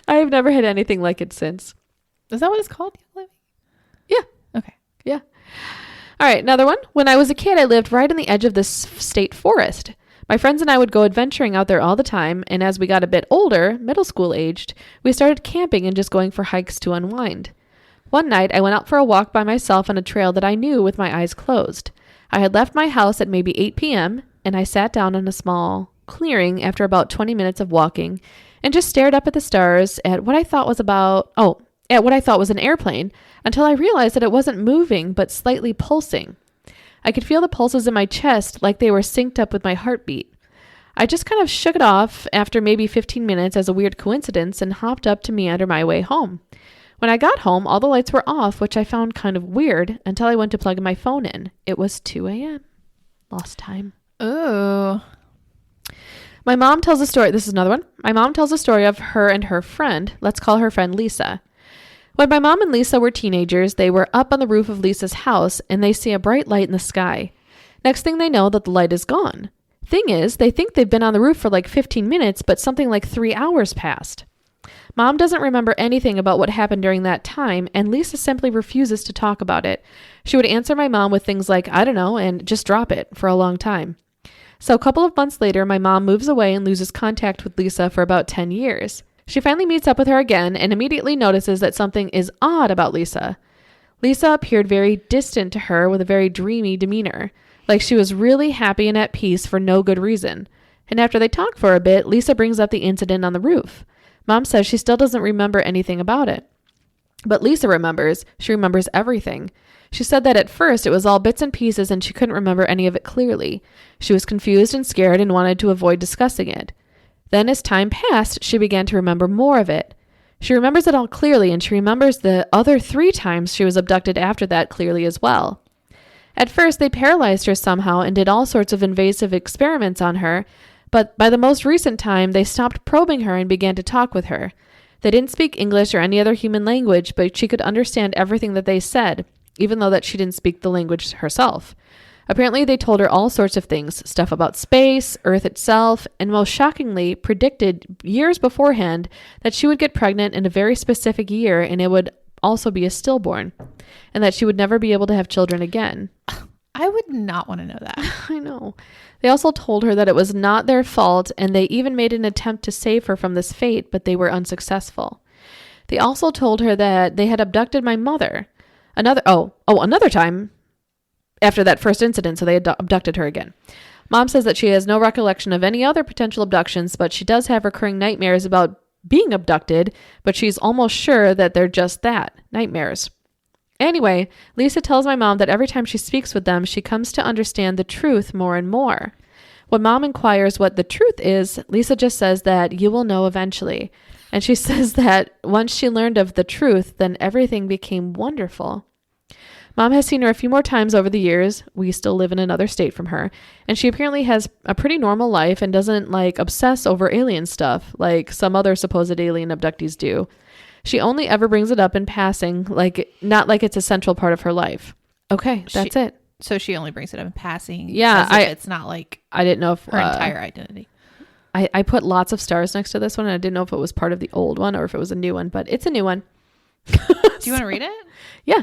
Speaker 2: I have never had anything like it since.
Speaker 1: Is that what it's called? Young living?
Speaker 2: Yeah.
Speaker 1: Okay.
Speaker 2: Yeah. All right, another one. When I was a kid, I lived right on the edge of this state forest. My friends and I would go adventuring out there all the time, and as we got a bit older, middle school aged, we started camping and just going for hikes to unwind. One night, I went out for a walk by myself on a trail that I knew with my eyes closed. I had left my house at maybe 8 p.m., and I sat down on a small clearing after about 20 minutes of walking and just stared up at the stars at what I thought was an airplane until I realized that it wasn't moving but slightly pulsing. I could feel the pulses in my chest like they were synced up with my heartbeat. I just kind of shook it off after maybe 15 minutes as a weird coincidence and hopped up to meander my way home. When I got home, all the lights were off, which I found kind of weird until I went to plug my phone in. It was 2 a.m. Lost time.
Speaker 1: Oh.
Speaker 2: My mom tells a story. This is another one. My mom tells a story of her and her friend. Let's call her friend Lisa. When my mom and Lisa were teenagers, they were up on the roof of Lisa's house and they see a bright light in the sky. Next thing they know, that the light is gone. Thing is, they think they've been on the roof for like 15 minutes, but something like 3 hours passed. Mom doesn't remember anything about what happened during that time, and Lisa simply refuses to talk about it. She would answer my mom with things like, I don't know, and just drop it for a long time. So a couple of months later, my mom moves away and loses contact with Lisa for about 10 years. She finally meets up with her again and immediately notices that something is odd about Lisa. Lisa appeared very distant to her with a very dreamy demeanor, like she was really happy and at peace for no good reason. And after they talk for a bit, Lisa brings up the incident on the roof. Mom says she still doesn't remember anything about it. But Lisa remembers. She remembers everything. She said that at first it was all bits and pieces and she couldn't remember any of it clearly. She was confused and scared and wanted to avoid discussing it. Then as time passed, she began to remember more of it. She remembers it all clearly, and she remembers the other 3 times she was abducted after that clearly as well. At first, they paralyzed her somehow and did all sorts of invasive experiments on her, but by the most recent time, they stopped probing her and began to talk with her. They didn't speak English or any other human language, but she could understand everything that they said, even though that she didn't speak the language herself. Apparently, they told her all sorts of things, stuff about space, Earth itself, and most shockingly predicted years beforehand that she would get pregnant in a very specific year and it would also be a stillborn, and that she would never be able to have children again.
Speaker 1: I would not want to know that.
Speaker 2: I know. They also told her that it was not their fault, and they even made an attempt to save her from this fate, but they were unsuccessful. They also told her that they had abducted my mother. Another time after that first incident, so they had abducted her again. Mom says that she has no recollection of any other potential abductions, but she does have recurring nightmares about being abducted, but she's almost sure that they're just that, nightmares. Anyway, Lisa tells my mom that every time she speaks with them, she comes to understand the truth more and more. When Mom inquires what the truth is, Lisa just says that you will know eventually. And she says that once she learned of the truth, then everything became wonderful. Mom has seen her a few more times over the years. We still live in another state from her. And she apparently has a pretty normal life and doesn't obsess over alien stuff like some other supposed alien abductees do. She only ever brings it up in passing, not like it's a central part of her life. Okay, that's it.
Speaker 1: So she only brings it up in passing.
Speaker 2: Yeah,
Speaker 1: it's not like
Speaker 2: I didn't know if
Speaker 1: her entire identity.
Speaker 2: I put lots of stars next to this one, and I didn't know if it was part of the old one or if it was a new one, but it's a new one.
Speaker 1: Do you want to read it?
Speaker 2: Yeah.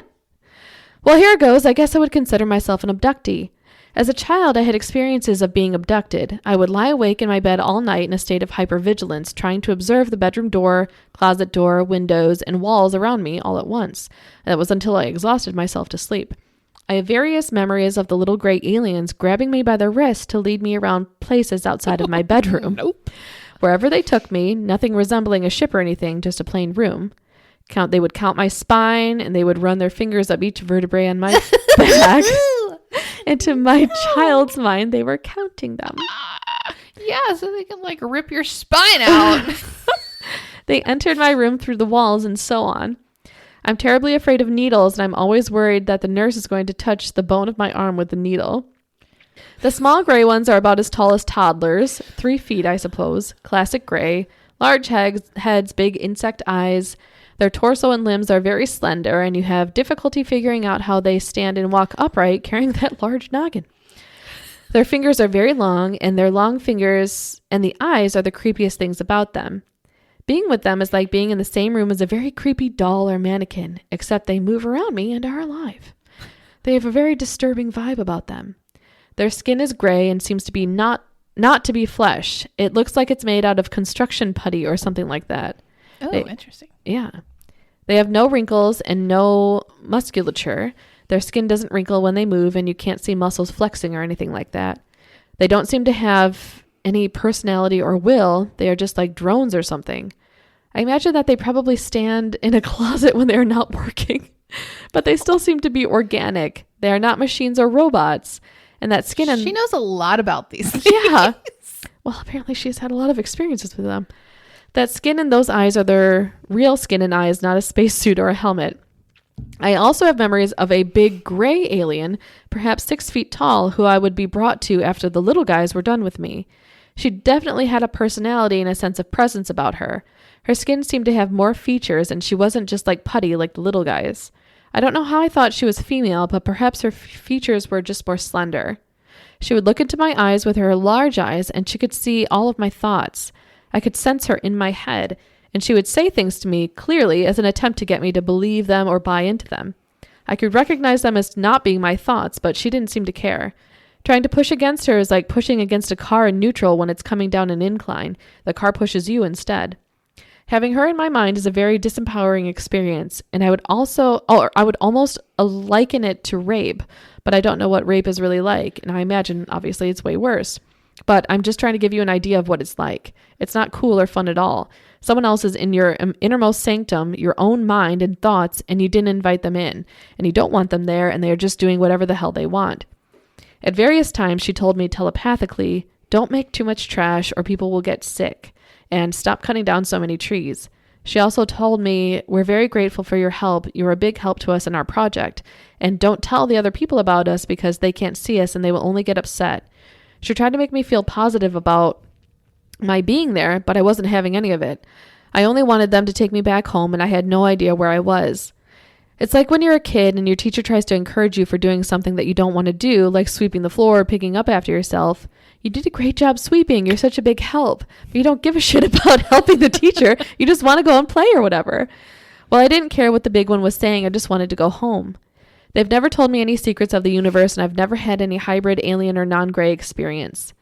Speaker 2: Well, here it goes. I guess I would consider myself an abductee. As a child, I had experiences of being abducted. I would lie awake in my bed all night in a state of hypervigilance, trying to observe the bedroom door, closet door, windows, and walls around me all at once. That was until I exhausted myself to sleep. I have various memories of the little gray aliens grabbing me by the wrist to lead me around places outside of my bedroom.
Speaker 1: Nope.
Speaker 2: Wherever they took me, nothing resembling a ship or anything, just a plain room. They would count my spine, and they would run their fingers up each vertebrae on my back. And to my child's mind, they were counting them.
Speaker 1: Yeah, so they can rip your spine out.
Speaker 2: They entered my room through the walls and so on. I'm terribly afraid of needles, and I'm always worried that the nurse is going to touch the bone of my arm with the needle. The small gray ones are about as tall as toddlers, 3 feet, I suppose, classic gray, large heads, big insect eyes. Their torso and limbs are very slender, and you have difficulty figuring out how they stand and walk upright carrying that large noggin. Their fingers are very long, and their long fingers and the eyes are the creepiest things about them. Being with them is like being in the same room as a very creepy doll or mannequin, except they move around me and are alive. They have a very disturbing vibe about them. Their skin is gray and seems to be not to be flesh. It looks like it's made out of construction putty or something like that.
Speaker 1: Oh, interesting.
Speaker 2: Yeah. They have no wrinkles and no musculature. Their skin doesn't wrinkle when they move, and you can't see muscles flexing or anything like that. They don't seem to have any personality or will. They are just like drones or something. I imagine that they probably stand in a closet when they are not working, but they still seem to be organic. They are not machines or robots. And that skin and...
Speaker 1: She knows a lot about these things.
Speaker 2: Yeah. Well, apparently she's had a lot of experiences with them. That skin and those eyes are their real skin and eyes, not a spacesuit or a helmet. I also have memories of a big gray alien, perhaps 6 feet tall, who I would be brought to after the little guys were done with me. She definitely had a personality and a sense of presence about her. Her skin seemed to have more features, and she wasn't just like putty like the little guys. I don't know how I thought she was female, but perhaps her features were just more slender. She would look into my eyes with her large eyes, and she could see all of my thoughts. I could sense her in my head, and she would say things to me clearly as an attempt to get me to believe them or buy into them. I could recognize them as not being my thoughts, but she didn't seem to care. Trying to push against her is like pushing against a car in neutral when it's coming down an incline. The car pushes you instead. Having her in my mind is a very disempowering experience, and I would almost liken it to rape, but I don't know what rape is really like, and I imagine obviously it's way worse. But I'm just trying to give you an idea of what it's like. It's not cool or fun at all. Someone else is in your innermost sanctum, your own mind and thoughts, and you didn't invite them in, and you don't want them there, and they are just doing whatever the hell they want. At various times, she told me telepathically, don't make too much trash or people will get sick, and stop cutting down so many trees. She also told me, we're very grateful for your help. You're a big help to us in our project, and don't tell the other people about us because they can't see us and they will only get upset. She tried to make me feel positive about my being there, but I wasn't having any of it. I only wanted them to take me back home, and I had no idea where I was. It's like when you're a kid and your teacher tries to encourage you for doing something that you don't want to do, like sweeping the floor or picking up after yourself. You did a great job sweeping. You're such a big help. But you don't give a shit about helping the teacher. You just want to go and play or whatever. Well, I didn't care what the big one was saying. I just wanted to go home. They've never told me any secrets of the universe, and I've never had any hybrid alien or non-gray experience.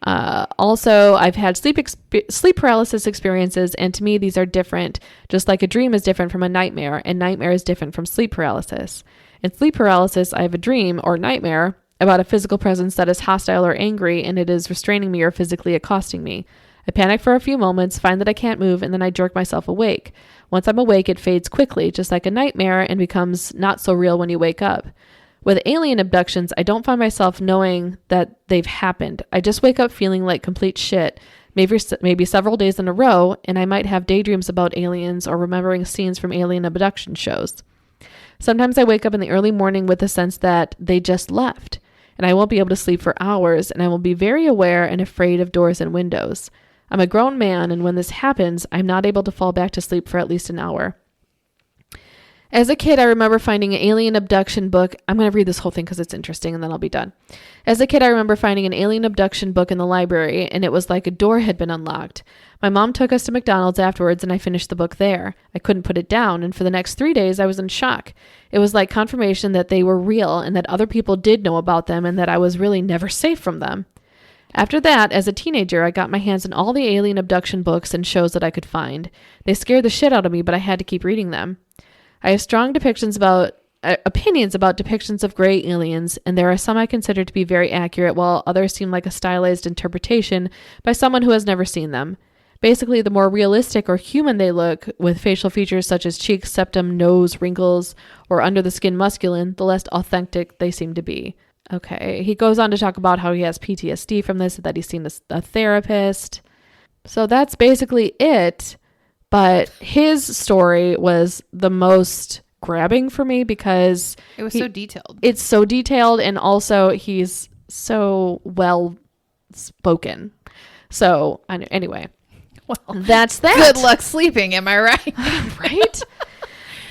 Speaker 2: Also, I've had sleep paralysis experiences, and to me, these are different. Just like a dream is different from a nightmare, and nightmare is different from sleep paralysis. In sleep paralysis, I have a dream or nightmare about a physical presence that is hostile or angry, and it is restraining me or physically accosting me. I panic for a few moments, find that I can't move, and then I jerk myself awake. Once I'm awake, it fades quickly, just like a nightmare, and becomes not so real when you wake up. With alien abductions, I don't find myself knowing that they've happened. I just wake up feeling like complete shit, maybe several days in a row, and I might have daydreams about aliens or remembering scenes from alien abduction shows. Sometimes I wake up in the early morning with the sense that they just left, and I won't be able to sleep for hours, and I will be very aware and afraid of doors and windows. I'm a grown man, and when this happens, I'm not able to fall back to sleep for at least an hour. As a kid, I remember finding an alien abduction book. I'm going to read this whole thing because it's interesting, and then I'll be done. As a kid, I remember finding an alien abduction book in the library, and it was like a door had been unlocked. My mom took us to McDonald's afterwards, and I finished the book there. I couldn't put it down, and for the next 3 days, I was in shock. It was like confirmation that they were real, and that other people did know about them, and that I was really never safe from them. After that, as a teenager, I got my hands on all the alien abduction books and shows that I could find. They scared the shit out of me, but I had to keep reading them. I have strong opinions about depictions of gray aliens, and there are some I consider to be very accurate, while others seem like a stylized interpretation by someone who has never seen them. Basically, the more realistic or human they look, with facial features such as cheeks, septum, nose, wrinkles, or under-the-skin musculin, the less authentic they seem to be. Okay, he goes on to talk about how he has PTSD from this, that he's seen a therapist. So that's basically it. But his story was the most grabbing for me because
Speaker 1: it was so detailed.
Speaker 2: It's so detailed, and also he's so well spoken. So anyway, well, that's that.
Speaker 1: Good luck sleeping, am I right?
Speaker 2: Right?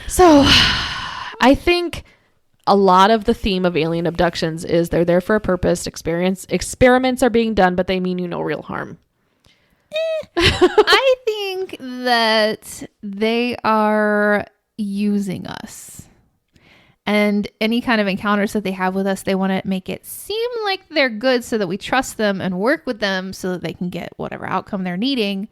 Speaker 2: So I think a lot of the theme of alien abductions is they're there for a purpose. Experiments are being done, but they mean you no real harm.
Speaker 1: I think that they are using us, and any kind of encounters that they have with us, they want to make it seem like they're good so that we trust them and work with them so that they can get whatever outcome they're needing.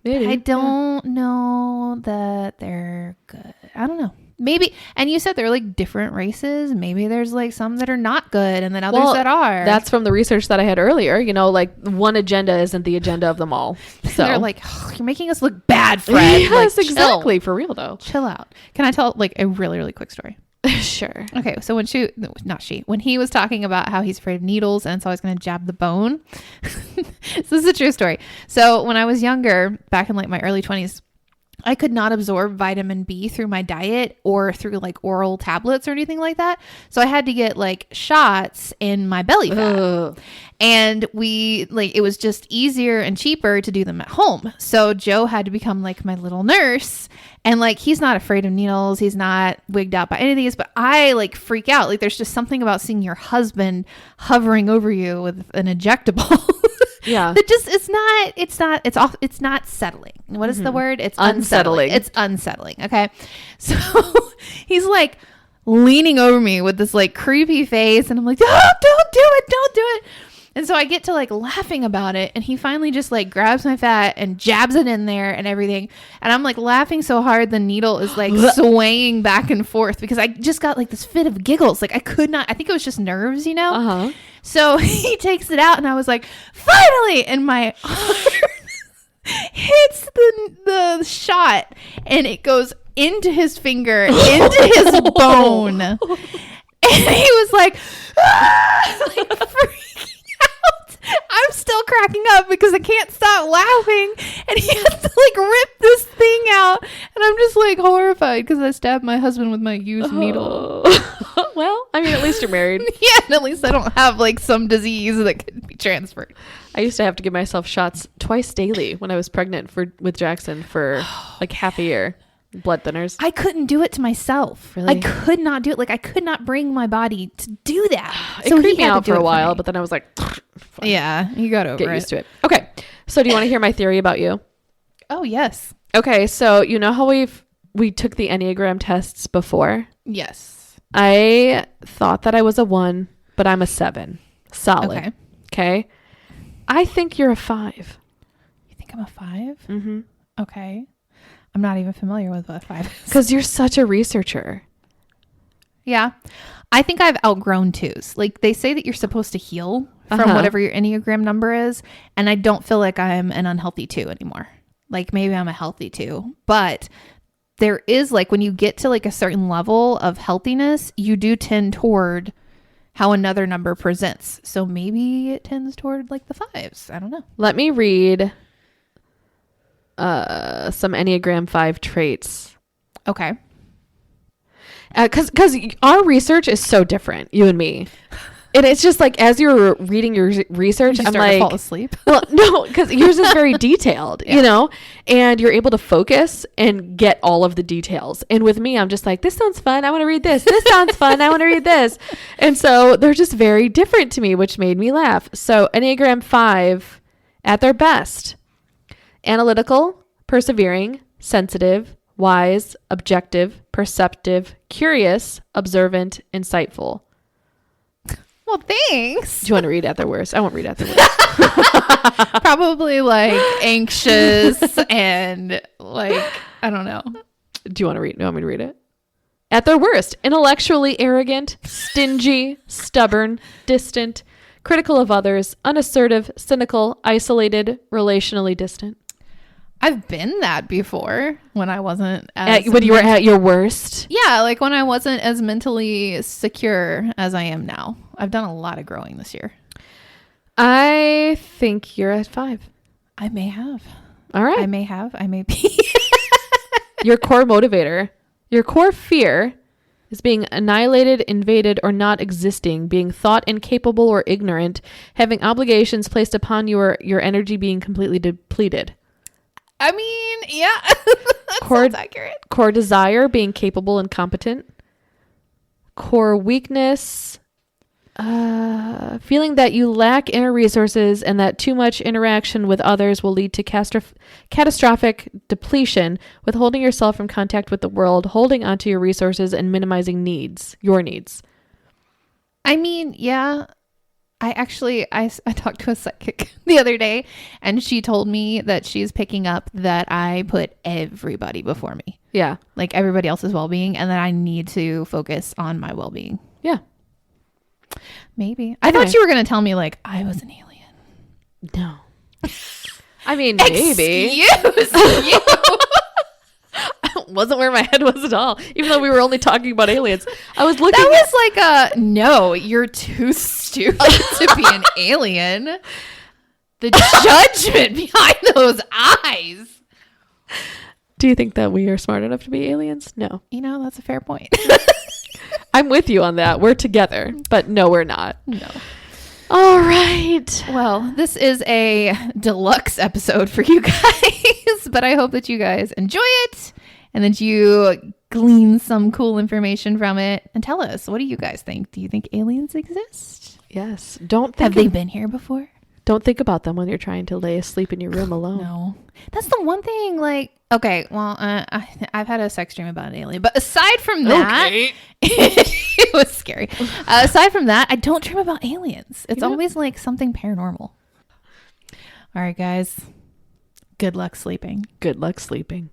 Speaker 1: Maybe. I don't know that they're good. I don't know. Maybe. And you said they're like different races. Maybe there's like some that are not good and then others that are.
Speaker 2: That's from the research that I had earlier. You know, like one agenda isn't the agenda of them all. So
Speaker 1: they're like, oh, you're making us look bad, Fred.
Speaker 2: Yes,
Speaker 1: like,
Speaker 2: exactly. For real though.
Speaker 1: Chill out. Can I tell like a really, really quick story?
Speaker 2: Sure.
Speaker 1: Okay. So when he was talking about how he's afraid of needles and so I was going to jab the bone. This is a true story. So when I was younger, back in like my early 20s, I could not absorb vitamin B through my diet or through like oral tablets or anything like that. So I had to get like shots in my belly fat. Ugh. And it was just easier and cheaper to do them at home. So Joe had to become like my little nurse. And like, he's not afraid of needles. He's not wigged out by any of these, but I like freak out. Like there's just something about seeing your husband hovering over you with an injectable.
Speaker 2: Yeah.
Speaker 1: It's not settling. What is the word? It's unsettling. It's unsettling. Okay. So he's like leaning over me with this like creepy face. And I'm like, oh, don't do it. And so I get to like laughing about it, and he finally just like grabs my fat and jabs it in there and everything. And I'm like laughing so hard the needle is like swaying back and forth because I just got like this fit of giggles. Like I could not, I think it was just nerves, you know?
Speaker 2: Uh-huh.
Speaker 1: So he takes it out and I was like, finally! And my arm hits the shot and it goes into his finger, into his bone. And he was like, ah! Like freaking out. I'm still cracking up because I can't stop laughing. And he has to like rip this thing out. And I'm just like horrified because I stabbed my husband with my used needle.
Speaker 2: Well, I mean, at least you're married.
Speaker 1: Yeah, and at least I don't have like some disease that could be transferred.
Speaker 2: I used to have to give myself shots twice daily when I was pregnant with Jackson for like half a year. Blood thinners.
Speaker 1: I couldn't do it to myself.
Speaker 2: Really?
Speaker 1: I could not do it. Like I could not bring my body to do that.
Speaker 2: It creeped me out for a while, but then I was like, fine.
Speaker 1: Yeah, you got to
Speaker 2: get used to it. Okay, so do you want to hear my theory about you?
Speaker 1: Oh yes.
Speaker 2: Okay, so you know how we took the Enneagram tests before?
Speaker 1: Yes.
Speaker 2: I thought that I was a 1, but I'm a 7. Solid. Okay. I think you're a 5.
Speaker 1: You think I'm a 5?
Speaker 2: Mm-hmm.
Speaker 1: Okay. I'm not even familiar with what a 5 is.
Speaker 2: Because you're such a researcher.
Speaker 1: Yeah. I think I've outgrown 2s. Like they say that you're supposed to heal from whatever your Enneagram number is. And I don't feel like I'm an unhealthy 2 anymore. Like maybe I'm a healthy 2. But there is like when you get to like a certain level of healthiness, you do tend toward how another number presents. So maybe it tends toward like the 5s. I don't know.
Speaker 2: Let me read some Enneagram 5 traits.
Speaker 1: Okay.
Speaker 2: Because our research is so different, you and me. And it's just like, as you're reading your research, I'm like,
Speaker 1: fall asleep.
Speaker 2: Well, no, because yours is very detailed, you know, and you're able to focus and get all of the details. And with me, I'm just like, this sounds fun. I want to read this. This sounds fun. I want to read this. And so they're just very different to me, which made me laugh. So Enneagram 5 at their best: analytical, persevering, sensitive, wise, objective, perceptive, curious, observant, insightful.
Speaker 1: Well, thanks.
Speaker 2: Do you want to read at their worst? I won't read at their worst.
Speaker 1: Probably like anxious and like, I don't know.
Speaker 2: Do you want me to read it? At their worst: intellectually arrogant, stingy, stubborn, distant, critical of others, unassertive, cynical, isolated, relationally distant.
Speaker 1: I've been that before when I wasn't
Speaker 2: when you were at your worst.
Speaker 1: Yeah, like when I wasn't as mentally secure as I am now. I've done a lot of growing this year.
Speaker 2: I think you're at 5.
Speaker 1: I may have.
Speaker 2: All right.
Speaker 1: I may be.
Speaker 2: Your core motivator, your core fear is being annihilated, invaded, or not existing, being thought incapable or ignorant, having obligations placed upon your energy being completely depleted.
Speaker 1: I mean, yeah, that sounds accurate.
Speaker 2: Core desire, being capable and competent. Core weakness, feeling that you lack inner resources and that too much interaction with others will lead to catastrophic depletion, withholding yourself from contact with the world, holding onto your resources, and minimizing your needs.
Speaker 1: I mean, yeah. I talked to a psychic the other day, and she told me that she's picking up that I put everybody before me.
Speaker 2: Yeah. Like
Speaker 1: everybody else's well-being, and that I need to focus on my well-being.
Speaker 2: Yeah.
Speaker 1: Maybe. I thought you were going to tell me like I was an alien.
Speaker 2: No. I mean, maybe.
Speaker 1: Excuse you.
Speaker 2: Wasn't where my head was at all, even though we were only talking about aliens. I was looking.
Speaker 1: That was like no, you're too stupid to be an alien. The judgment behind those eyes.
Speaker 2: Do you think that we are smart enough to be aliens? No.
Speaker 1: You know, that's a fair point.
Speaker 2: I'm with you on that. We're together, but no, we're not.
Speaker 1: No.
Speaker 2: All right.
Speaker 1: Well, this is a deluxe episode for you guys, but I hope that you guys enjoy it and that you glean some cool information from it. And tell us, what do you guys think? Do you think aliens exist?
Speaker 2: Yes.
Speaker 1: Have they been here before?
Speaker 2: Don't think about them when you're trying to lay asleep in your room alone.
Speaker 1: No. That's the one thing, like, okay, well, I've had a sex dream about an alien. But aside from that, It was scary. Aside from that, I don't dream about aliens. It's always like something paranormal. All right, guys. Good luck sleeping.
Speaker 2: Good luck sleeping.